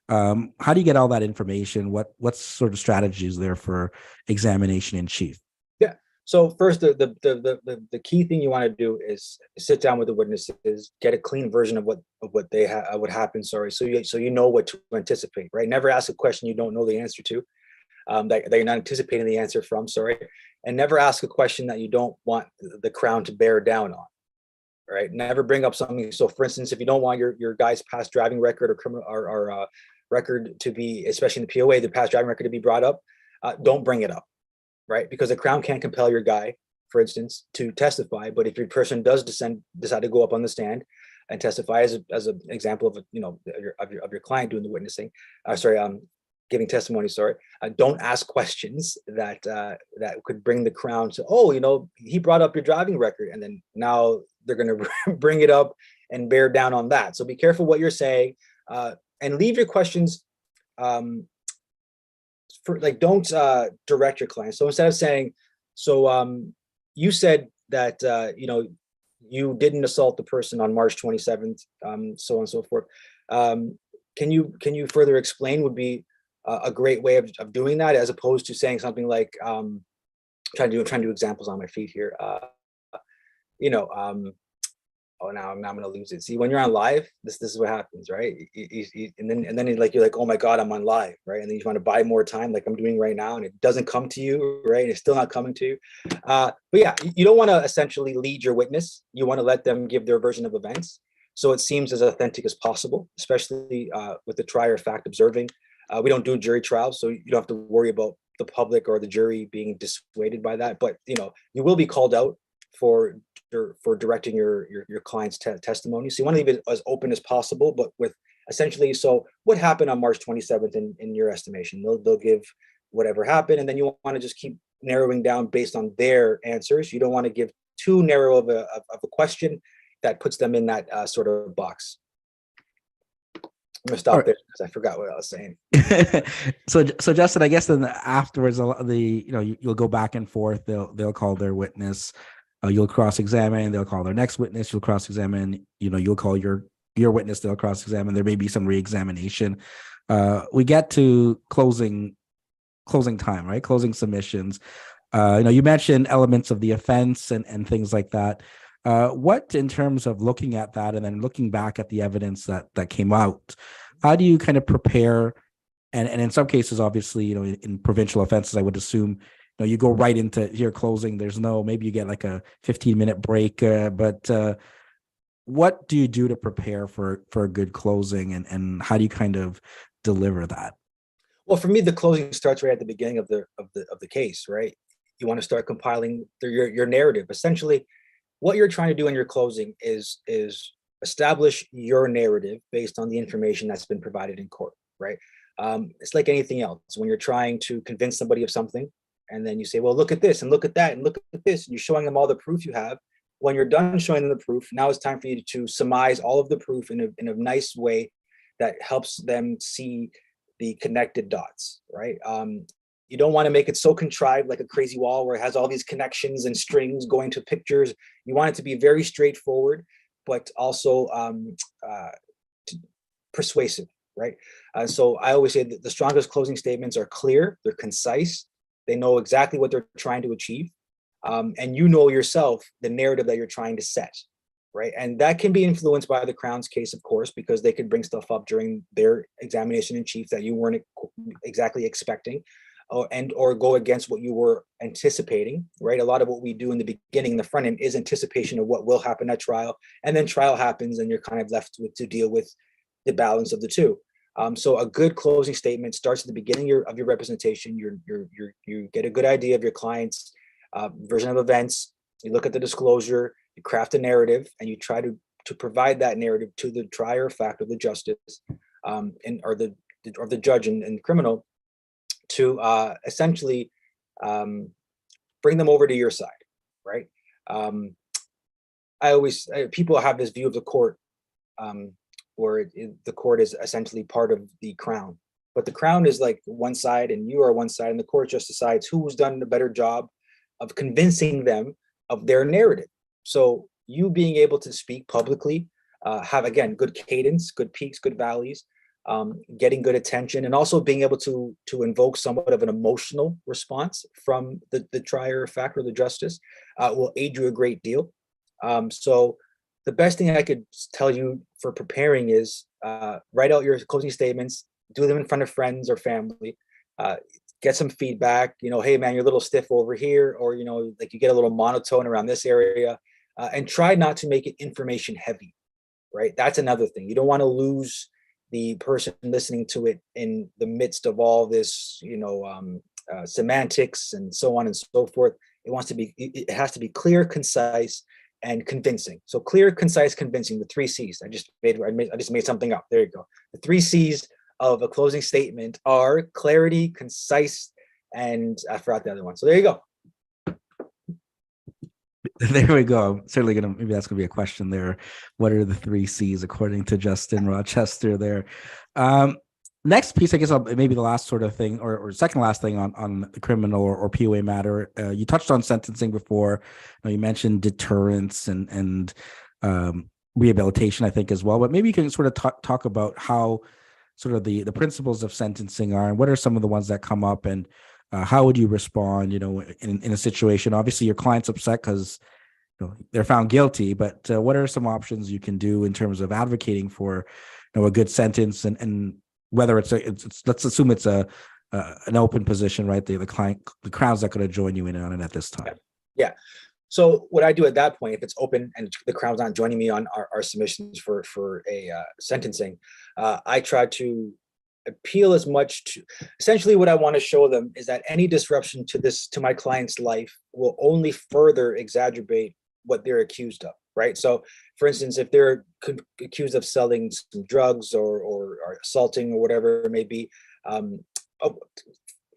[SPEAKER 1] how do you get all that information? What sort of strategies there for examination in chief?
[SPEAKER 2] Yeah. So first, the key thing you want to do is sit down with the witnesses, get a clean version of what they what happened. Sorry, so you know what to anticipate, right? Never ask a question you don't know the answer to, that you're not anticipating the answer from. Sorry, and never ask a question that you don't want the Crown to bear down on. Right? Never bring up something. So, for instance, if you don't want your guy's past driving record or criminal or record to be, especially in the POA, the past driving record to be brought up, don't bring it up, right? Because the Crown can't compel your guy, for instance, to testify. But if your person does decide to go up on the stand and testify, as an example of your client doing the witnessing, giving testimony. Don't ask questions that could bring the Crown to, he brought up your driving record, and then now they're going to bring it up and bear down on that. So be careful what you're saying, and leave your questions don't direct your client. So instead of saying, you said that you didn't assault the person on March 27th, so on and so forth. Can you further explain? Would be a great way of doing that, as opposed to saying something like, trying to do examples on my feet here. Now I'm going to lose it. See, when you're on live, this is what happens, right? And then you're like, oh my God, I'm on live, right? And then you want to buy more time, like I'm doing right now, and it doesn't come to you, right? And it's still not coming to you. But yeah, you don't want to essentially lead your witness. You want to let them give their version of events, so it seems as authentic as possible, especially with the trier of fact observing. We don't do jury trials, so you don't have to worry about the public or the jury being dissuaded by that. But you will be called out for directing your client's testimony. So you want to leave it as open as possible, but with essentially, so what happened on March 27th in your estimation? They'll give whatever happened, and then you want to just keep narrowing down based on their answers. You don't want to give too narrow of a question that puts them in that sort of box. I'm gonna stop there because I forgot what I was saying.
[SPEAKER 1] So Justin, I guess then afterwards, you'll go back and forth. They'll call their witness. You'll cross-examine. They'll call their next witness. You'll cross-examine. You'll call your witness. They'll cross-examine. There may be some re-examination. We get to closing time, right? Closing submissions. You mentioned elements of the offense and things like that. What, in terms of looking at that and then looking back at the evidence that came out, how do you kind of prepare? And in some cases, obviously, in provincial offenses, I would assume, you go right into your closing. There's maybe you get like a 15-minute break. But what do you do to prepare for a good closing, and how do you kind of deliver that?
[SPEAKER 2] Well, for me, the closing starts right at the beginning of the case, right? You want to start compiling your narrative. Essentially, what you're trying to do in your closing is establish your narrative based on the information that's been provided in court, right? It's like anything else. When you're trying to convince somebody of something, and then you say, "Well, look at this, and look at that, and look at this," and you're showing them all the proof you have. When you're done showing them the proof, now it's time for you to surmise all of the proof in a nice way that helps them see the connected dots, right? You don't want to make it so contrived like a crazy wall where it has all these connections and strings going to pictures. You want it to be very straightforward, but also uh, persuasive, right? So I always say that the strongest closing statements are clear, they're concise, they know exactly what they're trying to achieve, and you know yourself the narrative that you're trying to set, right? And that can be influenced by the Crown's case, of course, because they could bring stuff up during their examination in chief that you weren't exactly expecting, or go against what you were anticipating, right? A lot of what we do in the beginning, in the front end, is anticipation of what will happen at trial, and then trial happens, and you're kind of left to deal with the balance of the two. So a good closing statement starts at the beginning of your representation. You get a good idea of your client's version of events. You look at the disclosure, you craft a narrative, and you try to provide that narrative to the trier of fact, or the justice, or the judge in criminal, to essentially bring them over to your side, right? Um, People have this view of the court, where the court is essentially part of the crown, but the crown is like one side and you are one side, and the court just decides who's done a better job of convincing them of their narrative. So you being able to speak publicly, have, again, good cadence, good peaks, good valleys, getting good attention, and also being able to invoke somewhat of an emotional response from the trier of fact or the justice, will aid you a great deal. So the best thing I could tell you for preparing is write out your closing statements, do them in front of friends or family, uh, get some feedback. Hey man, you're a little stiff over here, or like you get a little monotone around this area, and try not to make it information heavy. Right, that's another thing. You don't want to lose the person listening to it in the midst of all this, semantics and so on and so forth. It has to be clear, concise, and convincing. So clear, concise, convincing, the three C's. I just made something up. There you go. The three C's of a closing statement are clarity, concise, and I forgot the other one. So there you go.
[SPEAKER 1] There we go. Certainly maybe that's gonna be a question there. What are the three C's according to Justin Rochester there? Next piece, I guess, maybe the last sort of thing, or second last thing on the criminal or POA matter. You touched on sentencing before. You mentioned deterrence and rehabilitation, I think, as well. But maybe you can sort of talk about how sort of the principles of sentencing are, and what are some of the ones that come up, and how would you respond, in a situation? Obviously, your client's upset because they're found guilty, but what are some options you can do in terms of advocating for a good sentence, and whether it's let's assume it's an open position, right? The Crown's not going to join you in on it at this time.
[SPEAKER 2] Yeah. So what I do at that point, if it's open and the Crown's not joining me on our submissions for a sentencing, I try to appeal as much to, essentially what I want to show them is that any disruption to my client's life will only further exacerbate what they're accused of, right? So for instance, if they're accused of selling some drugs or assaulting or whatever it may be, I'll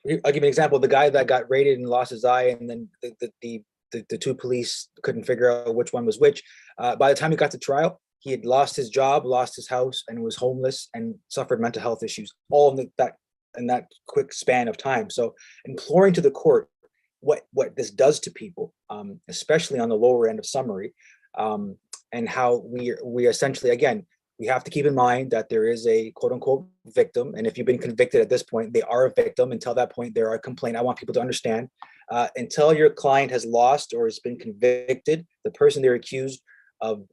[SPEAKER 2] give you an example. The guy that got raided and lost his eye, and then the two police couldn't figure out which one was which. By the time he got to trial, he had lost his job, lost his house, and was homeless and suffered mental health issues, all in that quick span of time. So imploring to the court what this does to people, especially on the lower end of summary, and how we essentially, again, we have to keep in mind that there is a quote unquote victim. And if you've been convicted at this point, they are a victim. Until that point, they're a complaint. I want people to understand, until your client has lost or has been convicted, the person they're accused of,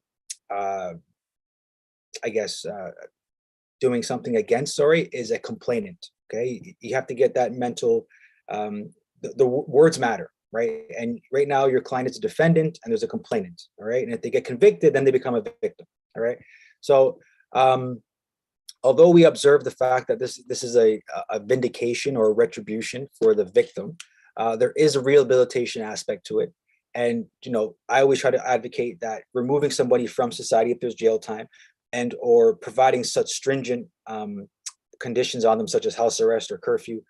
[SPEAKER 2] doing something against, is a complainant. Okay. You have to get that mental, the words matter. right? And right now your client is a defendant and there's a complainant, all right? And if they get convicted, then they become a victim, all right? So although we observe the fact that this is a vindication or a retribution for the victim, there is a rehabilitation aspect to it. And I always try to advocate that removing somebody from society if there's jail time, and or providing such stringent conditions on them, such as house arrest or curfew,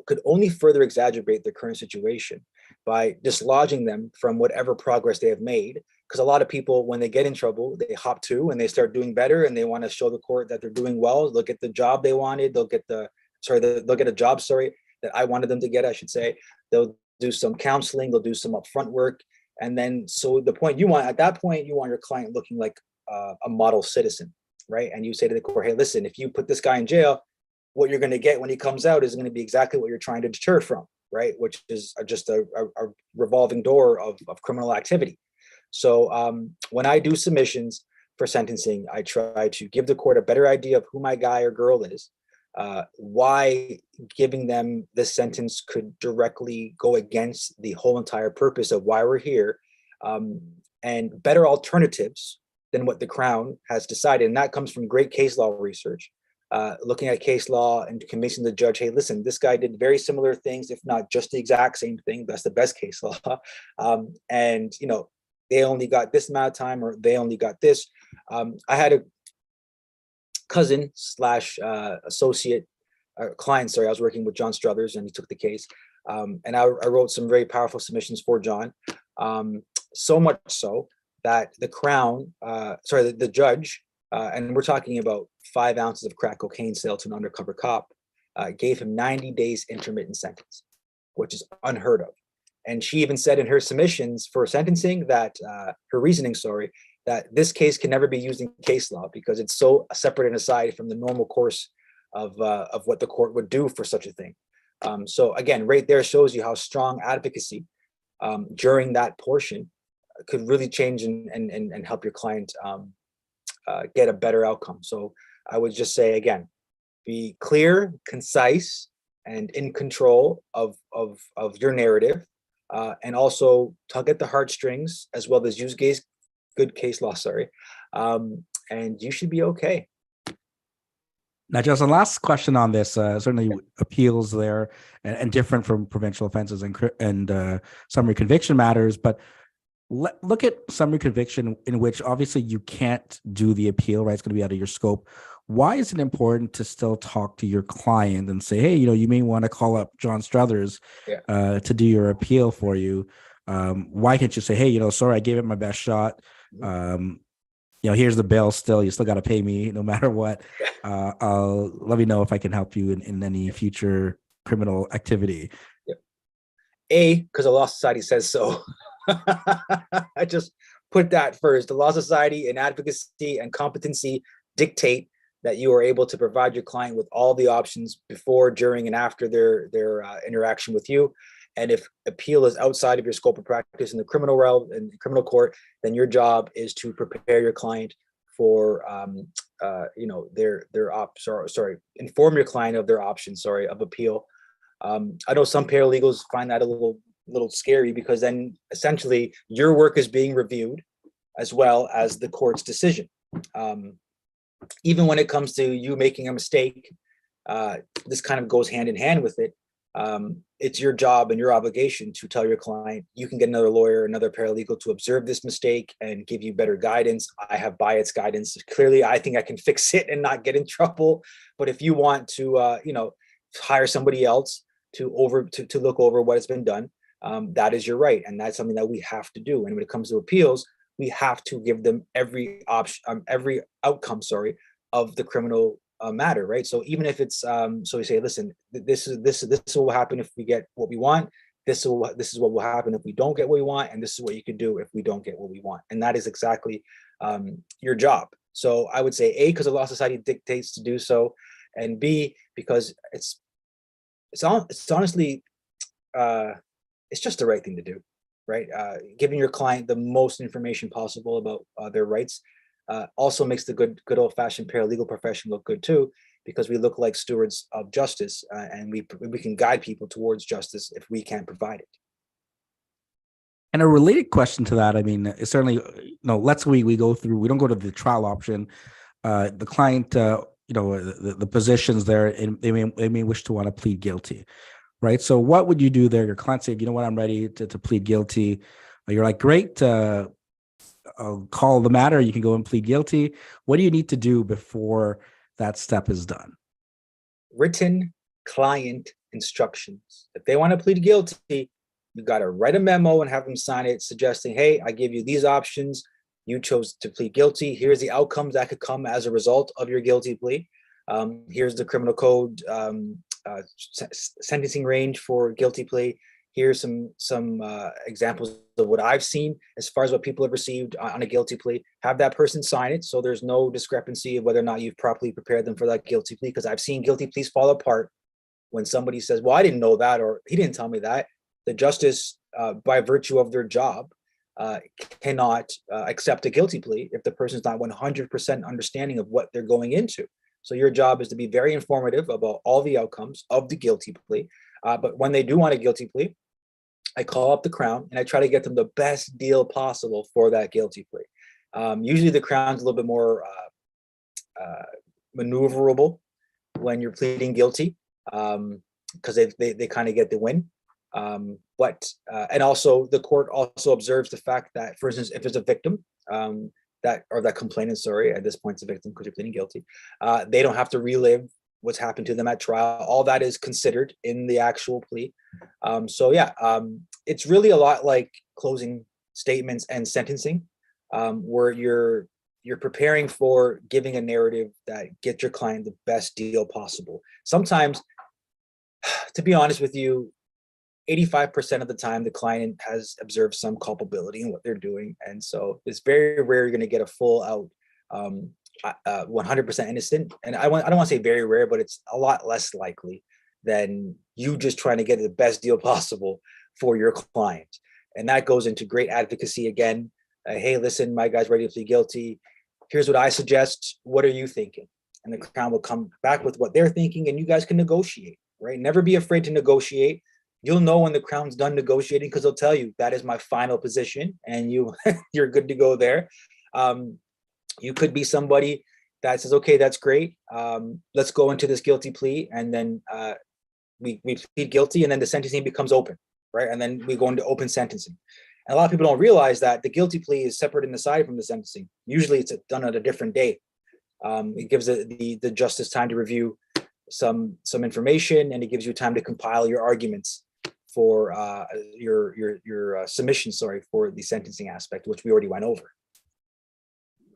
[SPEAKER 2] could only further exacerbate their current situation by dislodging them from whatever progress they have made. Because a lot of people, when they get in trouble, they hop to and they start doing better, and they want to show the court that they're doing well. They'll get the job they wanted. They'll get they'll get a job, that I wanted them to get, I should say. They'll do some counseling. They'll do some upfront work. And then, so the point you want, at that point, you want your client looking like a model citizen, right? And you say to the court, hey, listen, if you put this guy in jail, what you're going to get when he comes out is going to be exactly what you're trying to deter from, right? Which is just a revolving door of criminal activity. So when I do submissions for sentencing, I try to give the court a better idea of who my guy or girl is, why giving them this sentence could directly go against the whole entire purpose of why we're here, and better alternatives than what the Crown has decided. And that comes from great case law research, looking at case law and convincing the judge, hey, listen, this guy did very similar things, if not just the exact same thing. That's the best case law. And, they only got this amount of time, or they only got this. I had a cousin slash associate client, sorry, I was working with John Struthers, and he took the case. And I wrote some very powerful submissions for John. So much so that the Crown, the judge, and we're talking about 5 ounces of crack cocaine sale to an undercover cop, gave him 90 days intermittent sentence, which is unheard of. And she even said in her submissions for sentencing that her reasoning, that this case can never be used in case law because it's so separate and aside from the normal course of what the court would do for such a thing. So again, right there shows you how strong advocacy during that portion could really change and help your client get a better outcome. So I would just say, again, be clear, concise, and in control of your narrative. And also tug at the heartstrings, as well as use good case law, and you should be okay.
[SPEAKER 1] Now, Justin, last question on this, certainly appeals there and different from provincial offenses and summary conviction matters, but look at summary conviction, in which obviously you can't do the appeal, right? It's going to be out of your scope. Why is it important to still talk to your client and say, hey, you may want to call up John Struthers to do your appeal for you? Why can't you say, hey, sorry, I gave it my best shot. Here's the bill still. You still got to pay me no matter what. Let me know if I can help you in any future criminal activity.
[SPEAKER 2] Because the Law Society says so. I just put that first. The Law Society and advocacy and competency dictate that you are able to provide your client with all the options before, during, and after their interaction with you. And if appeal is outside of your scope of practice in the criminal realm and criminal court, then your job is to prepare your client for inform your client of their options of appeal. I know some paralegals find that a little scary, because then essentially your work is being reviewed as well as the court's decision. Even when it comes to you making a mistake, this kind of goes hand in hand with it. It's your job and your obligation to tell your client, you can get another lawyer, another paralegal to observe this mistake and give you better guidance. I have biased guidance. Clearly, I think I can fix it and not get in trouble. But if you want to, hire somebody else to look over what has been done, that is your right. And that's something that we have to do. And when it comes to appeals, we have to give them every option, every outcome, of the criminal matter, right? So even if it's, so we say, listen, this is what will happen if we get what we want. This is what will happen if we don't get what we want, and this is what you can do if we don't get what we want. And that is exactly your job. So I would say A, because the Law Society dictates to do so, and B, because it's honestly, it's just the right thing to do, right? Giving your client the most information possible about their rights also makes the good old-fashioned paralegal profession look good too, because we look like stewards of justice, and we can guide people towards justice if we can't provide it.
[SPEAKER 1] And a related question to that, I mean, is certainly, let's we go through, we don't go to the trial option. The client, the positions there, and they may wish to want to plead guilty, right? So what would you do there? Your client said, you know what, I'm ready to plead guilty. You're like, great, I'll call the matter. You can go and plead guilty. What do you need to do before that step is done?
[SPEAKER 2] Written client instructions. If they want to plead guilty, you got to write a memo and have them sign it suggesting, hey, I give you these options. You chose to plead guilty. Here's the outcomes that could come as a result of your guilty plea. Here's the criminal code sentencing range for guilty plea. Here's some examples of what I've seen as far as what people have received on a guilty plea. Have that person sign it so there's no discrepancy of whether or not you've properly prepared them for that guilty plea, because I've seen guilty pleas fall apart when somebody says, well, I didn't know that, or he didn't tell me that. The justice, by virtue of their job, cannot accept a guilty plea if the person's not 100% understanding of what they're going into. So your job is to be very informative about all the outcomes of the guilty plea. But when they do want a guilty plea, I call up the Crown and I try to get them the best deal possible for that guilty plea. Usually the Crown's a little bit more maneuverable when you're pleading guilty, because they kind of get the win. And also the court also observes the fact that, for instance, if there's a victim, that complainant, sorry, at this point it's a victim because you're pleading guilty, they don't have to relive what's happened to them at trial. All that is considered in the actual plea. It's really a lot like closing statements and sentencing, where you're preparing for giving a narrative that gets your client the best deal possible. Sometimes, to be honest with you, 85% of the time the client has observed some culpability in what they're doing, and so it's very rare you're going to get a full out 100% innocent. And I don't want to say very rare, but it's a lot less likely than you just trying to get the best deal possible for your client. And that goes into great advocacy again. Hey, listen, my guy's ready to plead guilty. Here's what I suggest. What are you thinking? And the Crown will come back with what they're thinking, and you guys can negotiate, right? Never be afraid to negotiate. You'll know when the Crown's done negotiating, because they'll tell you that is my final position, and you're good to go there. You could be somebody that says, okay, that's great. Let's go into this guilty plea, and then we plead guilty, and then the sentencing becomes open, right? And then we go into open sentencing. And a lot of people don't realize that the guilty plea is separate and aside from the sentencing. Usually it's done at a different date. It gives the justice time to review some information, and it gives you time to compile your arguments for your submission, for the sentencing aspect, which we already went over.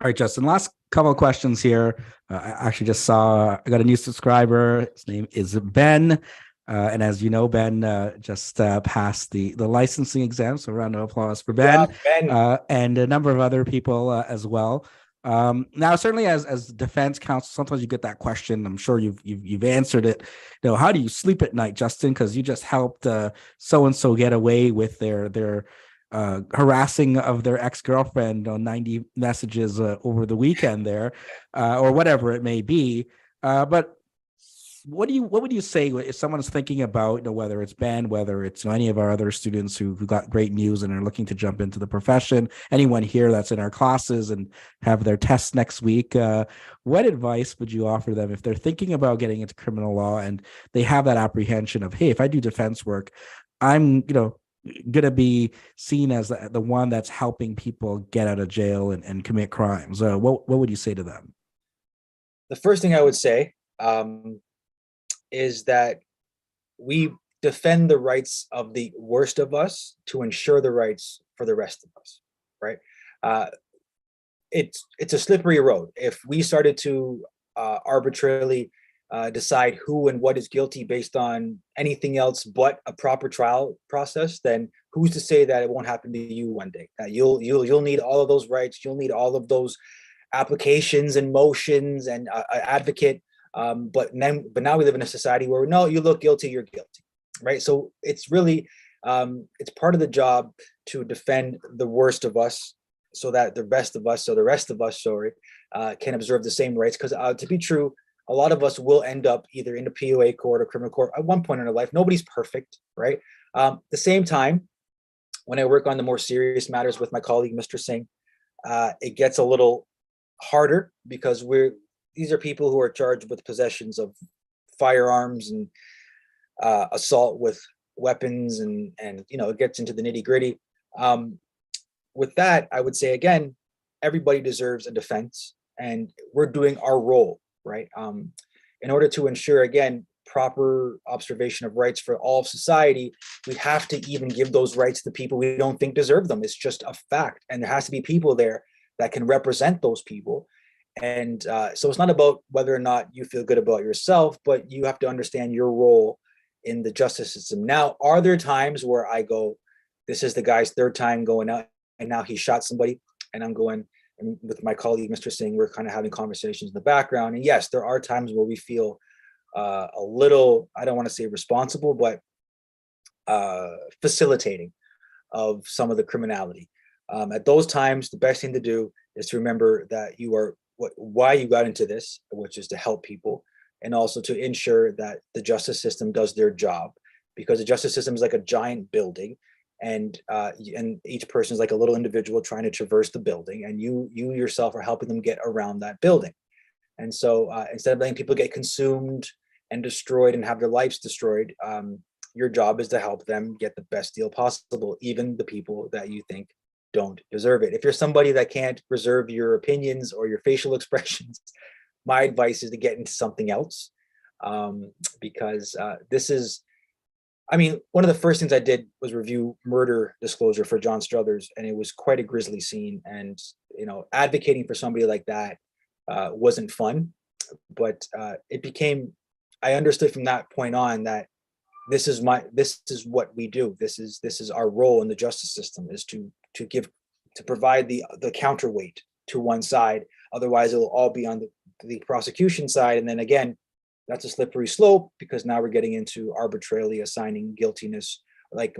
[SPEAKER 1] All right, Justin, last couple of questions here. I actually just saw, I got a new subscriber. His name is Ben. And as you know, Ben just passed the licensing exam. So a round of applause for Ben,
[SPEAKER 2] Ben.
[SPEAKER 1] And a number of other people as well. Now, certainly as defense counsel, sometimes you get that question. I'm sure you've answered it. How do you sleep at night, Justin? Because you just helped so-and-so get away with their harassing of their ex-girlfriend on 90 messages over the weekend there, or whatever it may be. But what would you say if someone's thinking about, whether it's Ben, whether it's any of our other students who got great news and are looking to jump into the profession, anyone here that's in our classes and have their tests next week, what advice would you offer them if they're thinking about getting into criminal law and they have that apprehension of, hey, if I do defense work, I'm gonna be seen as the one that's helping people get out of jail and commit crimes? What would you say to them?
[SPEAKER 2] The first thing I would say is that we defend the rights of the worst of us to ensure the rights for the rest of us, right? It's a slippery road. If we started to arbitrarily decide who and what is guilty based on anything else but a proper trial process, then who's to say that it won't happen to you one day? That you'll need all of those rights. You'll need all of those applications and motions and advocate. But now we live in a society where no, you look guilty, you're guilty, right? So it's really it's part of the job to defend the worst of us, so that the rest of us, can observe the same rights. Because to be true, a lot of us will end up either in a POA court or criminal court at one point in our life. Nobody's perfect, right? At the same time, when I work on the more serious matters with my colleague, Mr. Singh, it gets a little harder because these are people who are charged with possessions of firearms and assault with weapons, and it gets into the nitty gritty. With that, I would say again, everybody deserves a defense, and we're doing our role, right? In order to ensure, again, proper observation of rights for all of society, we have to even give those rights to people we don't think deserve them. It's just a fact, and there has to be people there that can represent those people. And so it's not about whether or not you feel good about yourself, but you have to understand your role in the justice system. Now, are there times where I go, this is the guy's third time going out, and now he shot somebody, and I'm going, and with my colleague, Mr. Singh, we're kind of having conversations in the background. And yes, there are times where we feel a little, I don't want to say responsible, but facilitating of some of the criminality. At those times, the best thing to do is to remember that you are why you got into this, which is to help people, and also to ensure that the justice system does their job, because the justice system is like a giant building, and each person is like a little individual trying to traverse the building, and you yourself are helping them get around that building. And so instead of letting people get consumed and destroyed and have their lives destroyed, your job is to help them get the best deal possible, even the people that you think don't deserve it. If you're somebody that can't reserve your opinions or your facial expressions, my advice is to get into something else, because this is, I mean, one of the first things I did was review murder disclosure for John Struthers, and it was quite a grisly scene. And advocating for somebody like that wasn't fun, but it became. I understood from that point on that this is what we do. This is our role in the justice system, is to provide the counterweight to one side. Otherwise, it'll all be on the prosecution side, and then again, that's a slippery slope, because now we're getting into arbitrarily assigning guiltiness. Like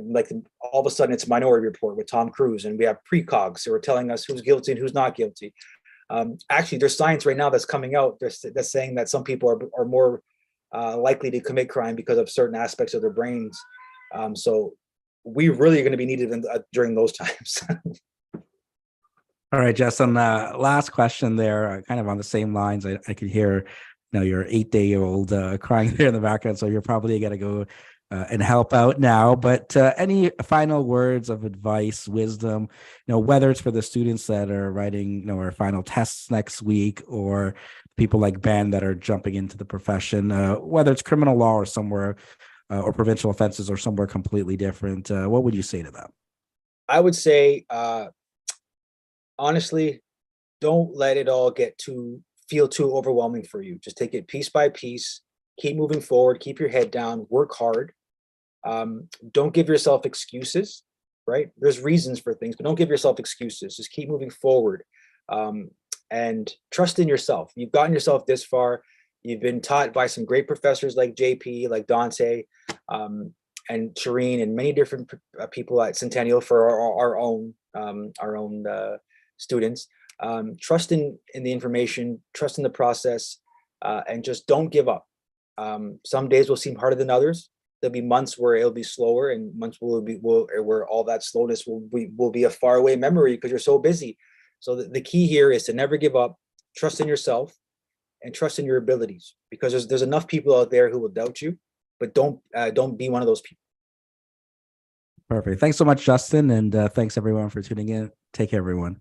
[SPEAKER 2] all of a sudden, it's Minority Report with Tom Cruise, and we have precogs who are telling us who's guilty and who's not guilty. Actually, there's science right now that's coming out that's saying that some people are more likely to commit crime because of certain aspects of their brains. So we really are going to be needed during those times.
[SPEAKER 1] All right, Justin, last question there, kind of on the same lines. I could hear, your 8-day-old crying there in the background, so you're probably going to go and help out now. But any final words of advice, wisdom, whether it's for the students that are writing, our final tests next week, or people like Ben that are jumping into the profession, whether it's criminal law or somewhere, or provincial offenses or somewhere completely different, what would you say to them?
[SPEAKER 2] I would say, honestly, don't let it all feel too overwhelming for you. Just take it piece by piece, keep moving forward, keep your head down, work hard. Don't give yourself excuses, right? There's reasons for things, but don't give yourself excuses. Just keep moving forward, and trust in yourself. You've gotten yourself this far. You've been taught by some great professors like JP, like Dante, and Shireen, and many different people at Centennial for our own students. Trust in the information, trust in the process, and just don't give up. Some days will seem harder than others. There'll be months where it'll be slower, and months where all that slowness will be a faraway memory because you're so busy. So the key here is to never give up, trust in yourself, and trust in your abilities, because there's enough people out there who will doubt you, but don't be one of those people.
[SPEAKER 1] Perfect. Thanks so much, Justin, and thanks everyone for tuning in. Take care, everyone.